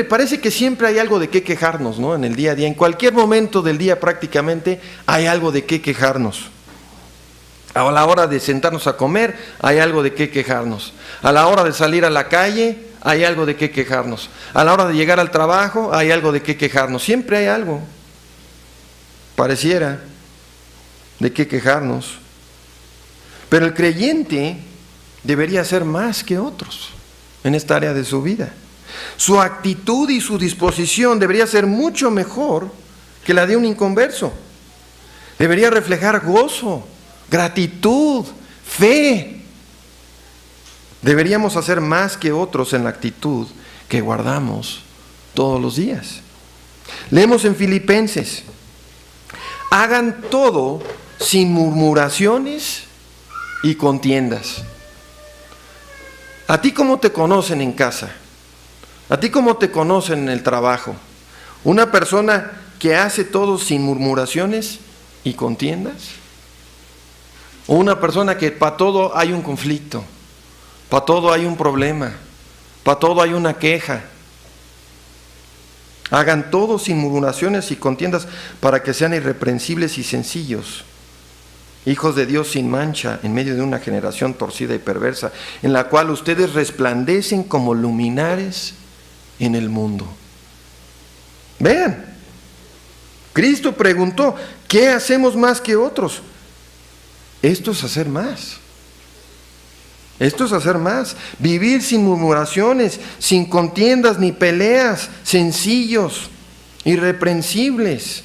Parece que siempre hay algo de qué quejarnos, ¿no? En el día a día, en cualquier momento del día prácticamente hay algo de qué quejarnos. A la hora de sentarnos a comer, hay algo de qué quejarnos. A la hora de salir a la calle, hay algo de qué quejarnos. A la hora de llegar al trabajo, hay algo de qué quejarnos. Siempre hay algo, pareciera, de qué quejarnos. Pero el creyente debería ser más que otros en esta área de su vida. Su actitud y su disposición debería ser mucho mejor que la de un inconverso. Debería reflejar gozo, gratitud, fe. Deberíamos hacer más que otros en la actitud que guardamos todos los días. Leemos en Filipenses: hagan todo sin murmuraciones y contiendas. ¿A ti cómo te conocen en casa? ¿A ti cómo te conocen en el trabajo? ¿Una persona que hace todo sin murmuraciones y contiendas? ¿O una persona que para todo hay un conflicto, para todo hay un problema, para todo hay una queja? Hagan todo sin murmuraciones y contiendas para que sean irreprensibles y sencillos, hijos de Dios sin mancha, en medio de una generación torcida y perversa, en la cual ustedes resplandecen como luminares en el mundo. Vean, Cristo preguntó, ¿qué hacemos más que otros? Esto es hacer más. Esto es hacer más. Vivir sin murmuraciones, sin contiendas ni peleas, sencillos, irreprensibles.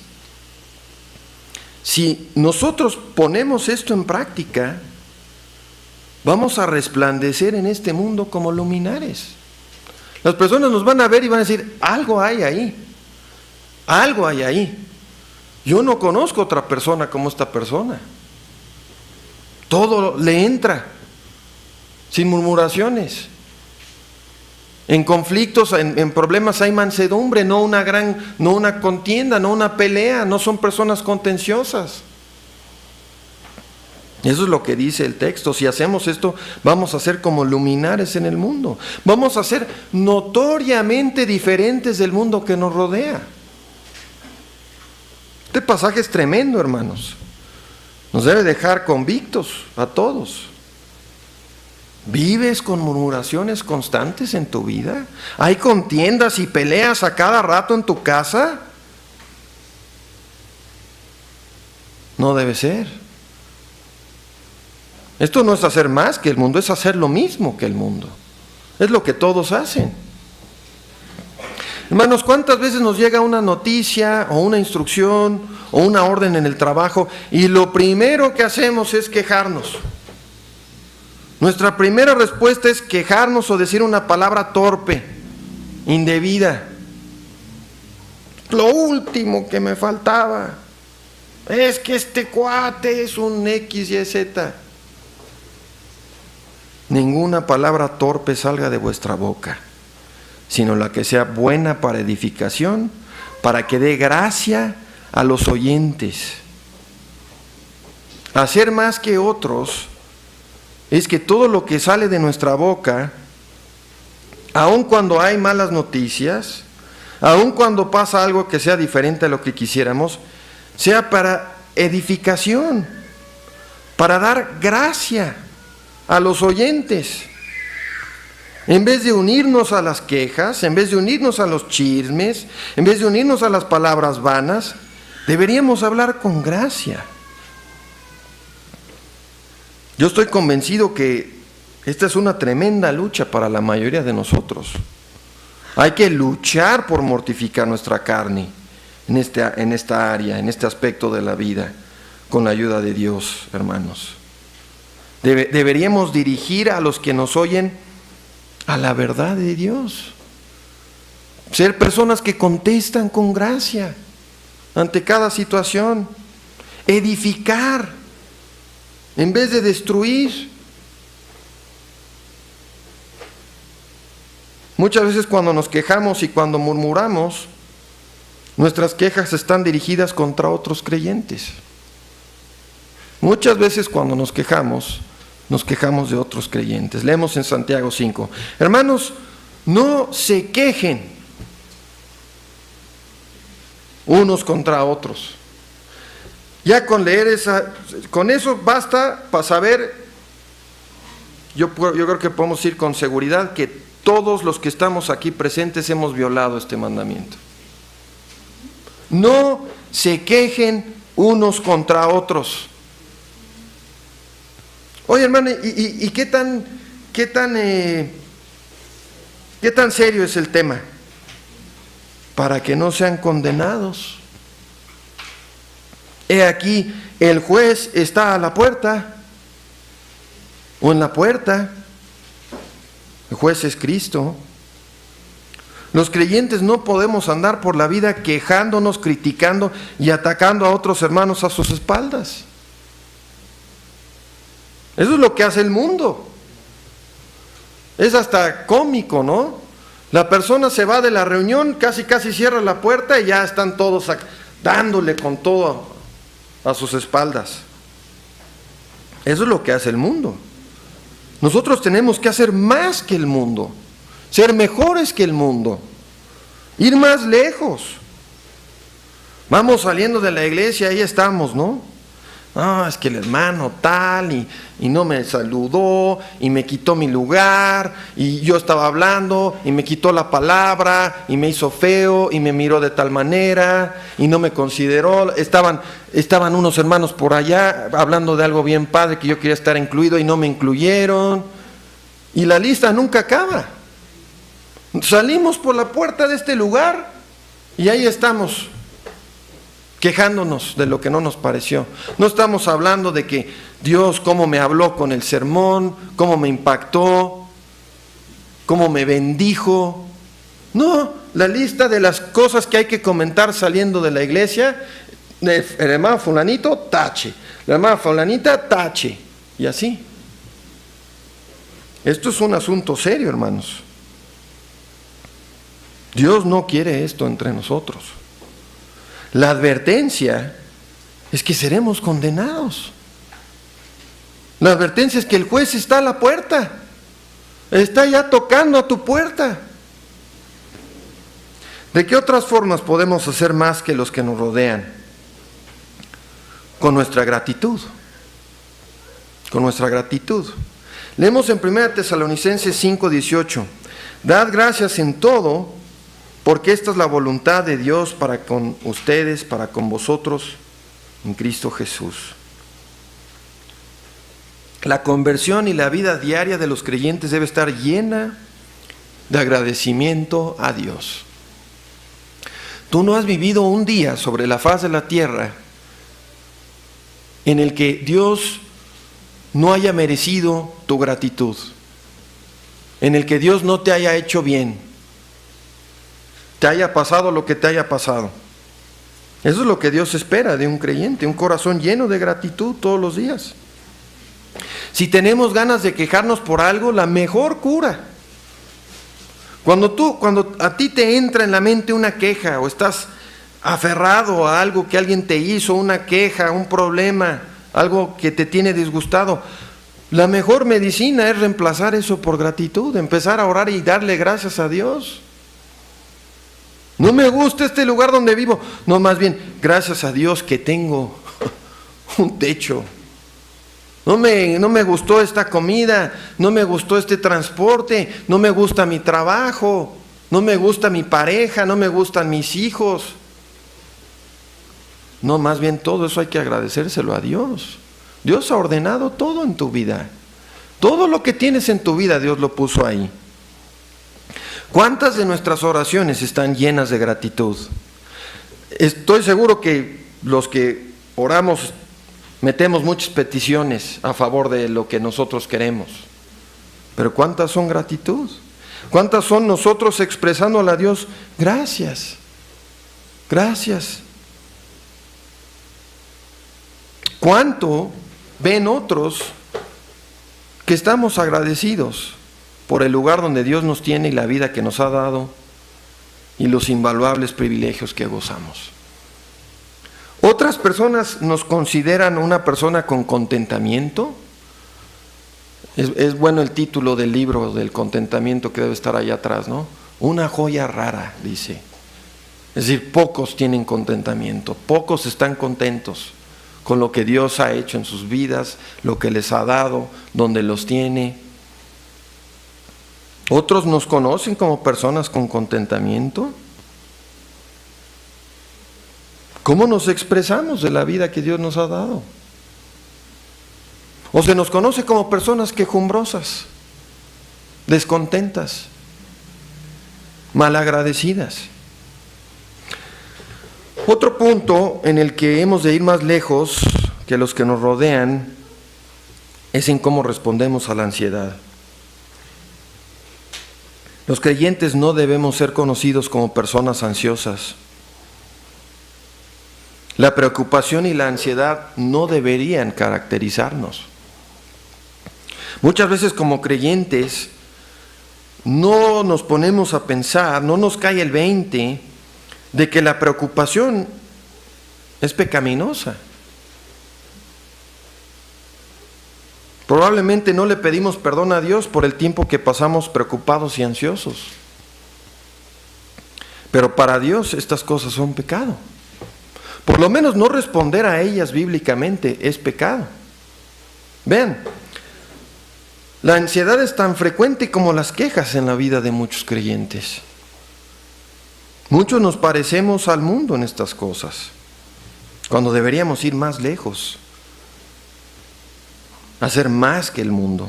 Si nosotros ponemos esto en práctica, vamos a resplandecer en este mundo como luminares. Las personas nos van a ver y van a decir, algo hay ahí, algo hay ahí. Yo no conozco otra persona como esta persona. Todo le entra, sin murmuraciones. En conflictos, en problemas hay mansedumbre, no una contienda, no una pelea, no son personas contenciosas. Eso es lo que dice el texto. Si hacemos esto, vamos a ser como luminares en el mundo. Vamos a ser notoriamente diferentes del mundo que nos rodea. Este pasaje es tremendo, hermanos. Nos debe dejar convictos a todos. ¿Vives con murmuraciones constantes en tu vida? ¿Hay contiendas y peleas a cada rato en tu casa? No debe ser. Esto no es hacer más que el mundo, es hacer lo mismo que el mundo. Es lo que todos hacen. Hermanos, ¿cuántas veces nos llega una noticia o una instrucción o una orden en el trabajo y lo primero que hacemos es quejarnos? Nuestra primera respuesta es quejarnos o decir una palabra torpe, indebida. Lo último que me faltaba es que este cuate es un XYZ. Ninguna palabra torpe salga de vuestra boca, sino la que sea buena para edificación, para que dé gracia a los oyentes. Hacer más que otros es que todo lo que sale de nuestra boca, aun cuando hay malas noticias, aun cuando pasa algo que sea diferente a lo que quisiéramos, sea para edificación, para dar gracia a los oyentes. En vez de unirnos a las quejas, en vez de unirnos a los chismes, en vez de unirnos a las palabras vanas, deberíamos hablar con gracia. Yo estoy convencido que esta es una tremenda lucha para la mayoría de nosotros. Hay que luchar por mortificar nuestra carne en esta área, en este aspecto de la vida, con la ayuda de Dios, hermanos. Deberíamos dirigir a los que nos oyen a la verdad de Dios. Ser personas que contestan con gracia ante cada situación. Edificar en vez de destruir. Muchas veces cuando nos quejamos y cuando murmuramos, nuestras quejas están dirigidas contra otros creyentes. Muchas veces cuando nos quejamos de otros creyentes. Leemos en Santiago 5. Hermanos, no se quejen unos contra otros. Ya con leer con eso basta para saber, yo creo que podemos decir con seguridad que todos los que estamos aquí presentes hemos violado este mandamiento. No se quejen unos contra otros. Oye, hermano, ¿y qué tan serio es el tema? Para que no sean condenados. He aquí, el juez está a la puerta, o en la puerta. El juez es Cristo. Los creyentes no podemos andar por la vida quejándonos, criticando y atacando a otros hermanos a sus espaldas. Eso es lo que hace el mundo. Es hasta cómico, ¿no? La persona se va de la reunión, casi cierra la puerta y ya están todos dándole con todo a sus espaldas. Eso es lo que hace el mundo. Nosotros tenemos que hacer más que el mundo, ser mejores que el mundo, ir más lejos. Vamos saliendo de la iglesia, ahí estamos, ¿no? Es que el hermano tal y no me saludó y me quitó mi lugar y yo estaba hablando y me quitó la palabra y me hizo feo y me miró de tal manera y no me consideró. Estaban unos hermanos por allá hablando de algo bien padre que yo quería estar incluido y no me incluyeron. Y la lista nunca acaba. Salimos por la puerta de este lugar y ahí estamos, quejándonos de lo que no nos pareció. No estamos hablando de que Dios cómo me habló con el sermón, cómo me impactó, cómo me bendijo. No, la lista de las cosas que hay que comentar saliendo de la iglesia, el hermano fulanito, tache, la hermana fulanita, tache, y así. Esto es un asunto serio, hermanos. Dios no quiere esto entre nosotros. La advertencia es que seremos condenados. La advertencia es que el juez está a la puerta, está ya tocando a tu puerta. ¿De qué otras formas podemos hacer más que los que nos rodean? Con nuestra gratitud. Con nuestra gratitud. Leemos en 1 Tesalonicenses 5:18. Dad gracias en todo, porque esta es la voluntad de Dios para con ustedes, para con vosotros, en Cristo Jesús. La conversión y la vida diaria de los creyentes debe estar llena de agradecimiento a Dios. Tú no has vivido un día sobre la faz de la tierra en el que Dios no haya merecido tu gratitud, en el que Dios no te haya hecho bien, te haya pasado lo que te haya pasado. Eso es lo que Dios espera de un creyente, un corazón lleno de gratitud todos los días. Si tenemos ganas de quejarnos por algo, la mejor cura. Cuando a ti te entra en la mente una queja o estás aferrado a algo que alguien te hizo, una queja, un problema, algo que te tiene disgustado, la mejor medicina es reemplazar eso por gratitud, empezar a orar y darle gracias a Dios. No me gusta este lugar donde vivo. No, más bien, gracias a Dios que tengo un techo. No me gustó esta comida, no me gustó este transporte, no me gusta mi trabajo, no me gusta mi pareja, no me gustan mis hijos. No, más bien todo eso hay que agradecérselo a Dios. Dios ha ordenado todo en tu vida. Todo lo que tienes en tu vida Dios lo puso ahí. ¿Cuántas de nuestras oraciones están llenas de gratitud? Estoy seguro que los que oramos metemos muchas peticiones a favor de lo que nosotros queremos. Pero ¿cuántas son gratitud? ¿Cuántas son nosotros expresándole a Dios gracias? Gracias. ¿Cuánto ven otros que estamos agradecidos por el lugar donde Dios nos tiene y la vida que nos ha dado y los invaluables privilegios que gozamos? Otras personas nos consideran una persona con contentamiento. Es bueno el título del libro del contentamiento que debe estar allá atrás, ¿no? Una joya rara, dice. Es decir, pocos tienen contentamiento, pocos están contentos con lo que Dios ha hecho en sus vidas, lo que les ha dado, donde los tiene. Otros nos conocen como personas con contentamiento. ¿Cómo nos expresamos de la vida que Dios nos ha dado? O se nos conoce como personas quejumbrosas, descontentas, malagradecidas. Otro punto en el que hemos de ir más lejos que los que nos rodean es en cómo respondemos a la ansiedad. Los creyentes no debemos ser conocidos como personas ansiosas. La preocupación y la ansiedad no deberían caracterizarnos. Muchas veces como creyentes no nos ponemos a pensar, no nos cae el 20 de que la preocupación es pecaminosa. Probablemente no le pedimos perdón a Dios por el tiempo que pasamos preocupados y ansiosos. Pero para Dios estas cosas son pecado. Por lo menos no responder a ellas bíblicamente es pecado. Vean, la ansiedad es tan frecuente como las quejas en la vida de muchos creyentes. Muchos nos parecemos al mundo en estas cosas, cuando deberíamos ir más lejos, hacer más que el mundo.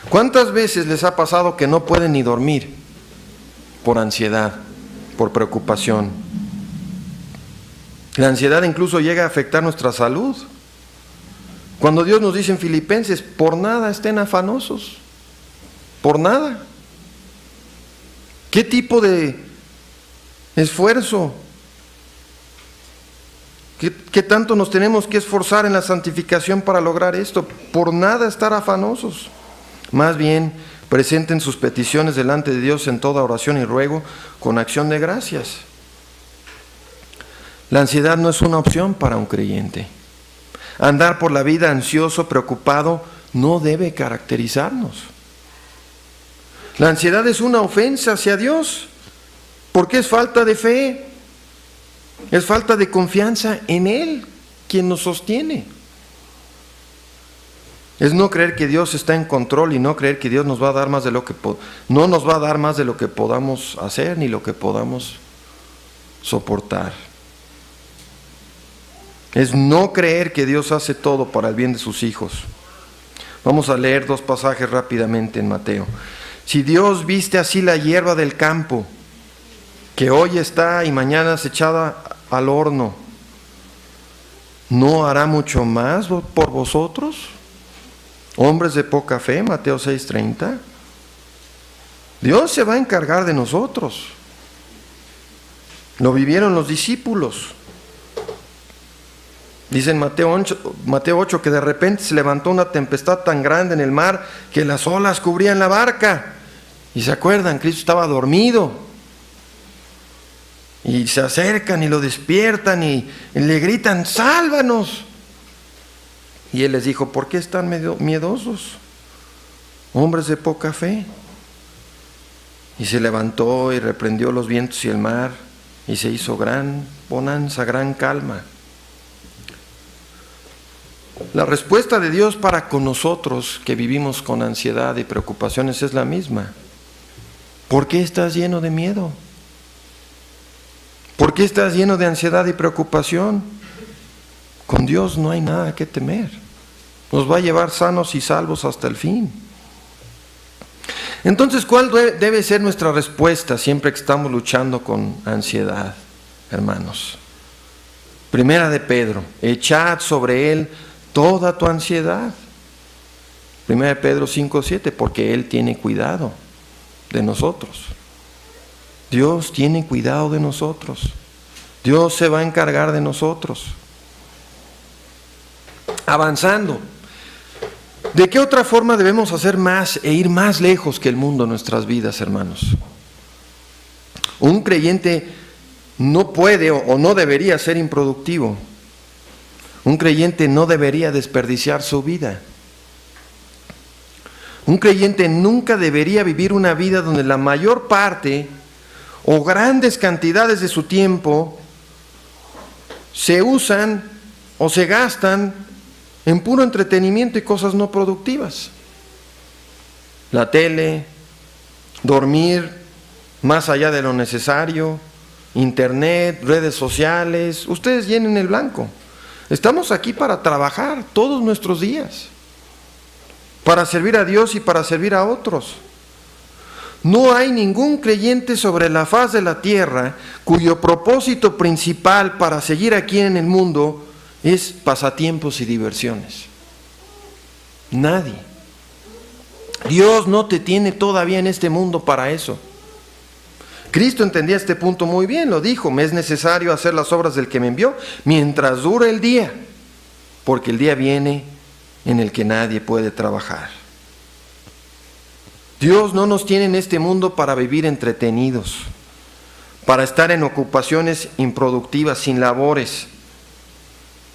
¿Cuántas veces les ha pasado que no pueden ni dormir por ansiedad, por preocupación? La ansiedad incluso llega a afectar nuestra salud. Cuando Dios nos dice en Filipenses, por nada estén afanosos, por nada. ¿Qué tipo de esfuerzo? ¿Qué tanto nos tenemos que esforzar en la santificación para lograr esto? Por nada estar afanosos. Más bien, presenten sus peticiones delante de Dios en toda oración y ruego con acción de gracias. La ansiedad no es una opción para un creyente. Andar por la vida ansioso, preocupado, no debe caracterizarnos. La ansiedad es una ofensa hacia Dios, porque es falta de fe, es falta de confianza en Él, quien nos sostiene. Es no creer que Dios está en control y no creer que Dios nos va a dar más de lo que no nos va a dar más de lo que podamos hacer ni lo que podamos soportar. Es no creer que Dios hace todo para el bien de sus hijos. Vamos a leer 2 pasajes rápidamente en Mateo. Si Dios viste así la hierba del campo, que hoy está y mañana es echada al horno, ¿no hará mucho más por vosotros, hombres de poca fe? Mateo 6:30. Dios se va a encargar de nosotros. Lo vivieron los discípulos. Dice en Mateo 8 que de repente se levantó una tempestad tan grande en el mar que las olas cubrían la barca. Y se acuerdan, Cristo estaba dormido. Y se acercan y lo despiertan y le gritan, ¡sálvanos! Y Él les dijo, ¿por qué están miedosos, hombres de poca fe? Y se levantó y reprendió los vientos y el mar, y se hizo gran bonanza, gran calma. La respuesta de Dios para con nosotros que vivimos con ansiedad y preocupaciones es la misma. ¿Por qué estás lleno de miedo? ¿Por qué estás lleno de ansiedad y preocupación? Con Dios no hay nada que temer. Nos va a llevar sanos y salvos hasta el fin. Entonces, ¿cuál debe ser nuestra respuesta siempre que estamos luchando con ansiedad, hermanos? Primera de Pedro, echad sobre Él toda tu ansiedad. Primera de Pedro 5:7, porque Él tiene cuidado de nosotros. Dios tiene cuidado de nosotros. Dios se va a encargar de nosotros. Avanzando. ¿De qué otra forma debemos hacer más e ir más lejos que el mundo en nuestras vidas, hermanos? Un creyente no puede o no debería ser improductivo. Un creyente no debería desperdiciar su vida. Un creyente nunca debería vivir una vida donde la mayor parte o grandes cantidades de su tiempo se usan o se gastan en puro entretenimiento y cosas no productivas. La tele, dormir más allá de lo necesario, internet, redes sociales, ustedes llenen el blanco. Estamos aquí para trabajar todos nuestros días, para servir a Dios y para servir a otros. No hay ningún creyente sobre la faz de la tierra cuyo propósito principal para seguir aquí en el mundo es pasatiempos y diversiones. Nadie. Dios no te tiene todavía en este mundo para eso. Cristo entendía este punto muy bien, lo dijo, me es necesario hacer las obras del que me envió mientras dure el día, porque el día viene en el que nadie puede trabajar. Dios no nos tiene en este mundo para vivir entretenidos, para estar en ocupaciones improductivas, sin labores.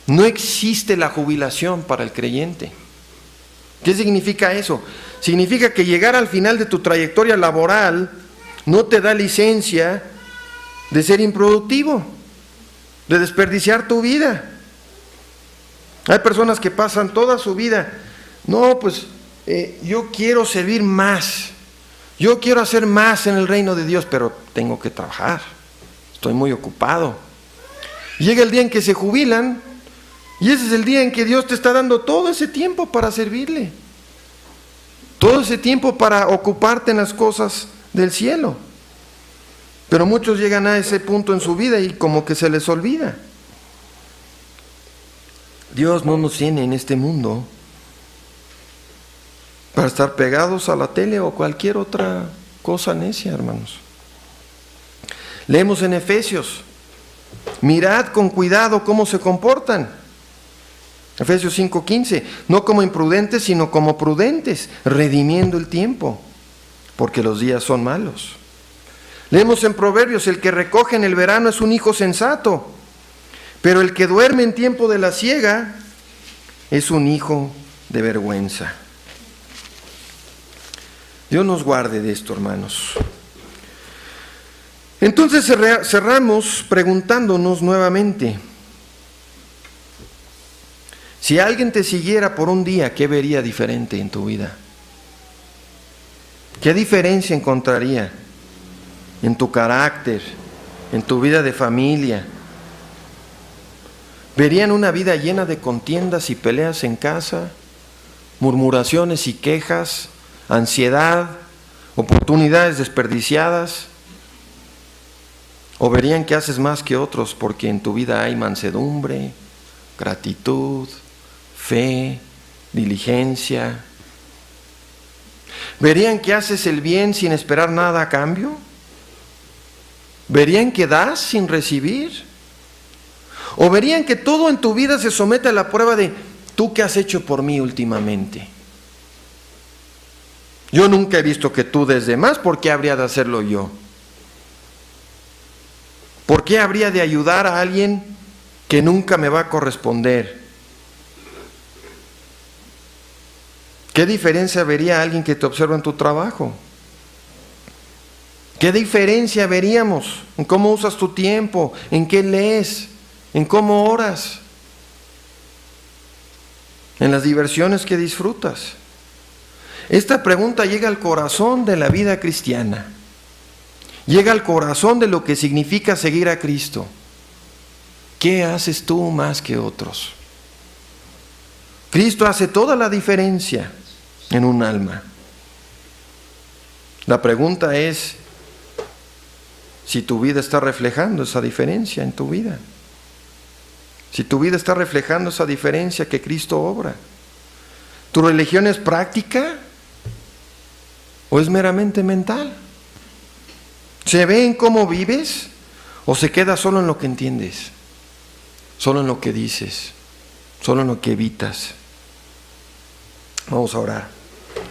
No existe la jubilación para el creyente. ¿Qué significa eso? Significa que llegar al final de tu trayectoria laboral no te da licencia de ser improductivo, de desperdiciar tu vida. Hay personas que pasan toda su vida, no, pues yo quiero servir más, yo quiero hacer más en el reino de Dios, pero tengo que trabajar, estoy muy ocupado. Llega el día en que se jubilan, y ese es el día en que Dios te está dando todo ese tiempo para servirle, todo ese tiempo para ocuparte en las cosas del cielo. Pero muchos llegan a ese punto en su vida y como que se les olvida. Dios no nos tiene en este mundo para estar pegados a la tele o cualquier otra cosa necia, hermanos. Leemos en Efesios: mirad con cuidado cómo se comportan. Efesios 5:15, no como imprudentes, sino como prudentes, redimiendo el tiempo, porque los días son malos. Leemos en Proverbios: el que recoge en el verano es un hijo sensato, pero el que duerme en tiempo de la siega es un hijo de vergüenza. Dios nos guarde de esto, hermanos. Entonces cerramos preguntándonos nuevamente: si alguien te siguiera por un día, ¿qué vería diferente en tu vida? ¿Qué diferencia encontraría en tu carácter, en tu vida de familia? ¿Verían una vida llena de contiendas y peleas en casa, murmuraciones y quejas, ansiedad, oportunidades desperdiciadas? ¿O verían que haces más que otros porque en tu vida hay mansedumbre, gratitud, fe, diligencia? ¿Verían que haces el bien sin esperar nada a cambio? ¿Verían que das sin recibir? ¿O verían que todo en tu vida se somete a la prueba de ¿tú qué has hecho por mí últimamente? Yo nunca he visto que tú des de más, ¿por qué habría de hacerlo yo? ¿Por qué habría de ayudar a alguien que nunca me va a corresponder? ¿Qué diferencia vería alguien que te observa en tu trabajo? ¿Qué diferencia veríamos en cómo usas tu tiempo, en qué lees, en cómo oras, en las diversiones que disfrutas? Esta pregunta llega al corazón de la vida cristiana, llega al corazón de lo que significa seguir a Cristo. ¿Qué haces tú más que otros? Cristo hace toda la diferencia en un alma. La pregunta es si tu vida está reflejando esa diferencia en tu vida. Si tu vida está reflejando esa diferencia que Cristo obra. ¿Tu religión es práctica o es meramente mental? ¿Se ve en cómo vives o se queda solo en lo que entiendes? Solo en lo que dices, solo en lo que evitas. Vamos a orar.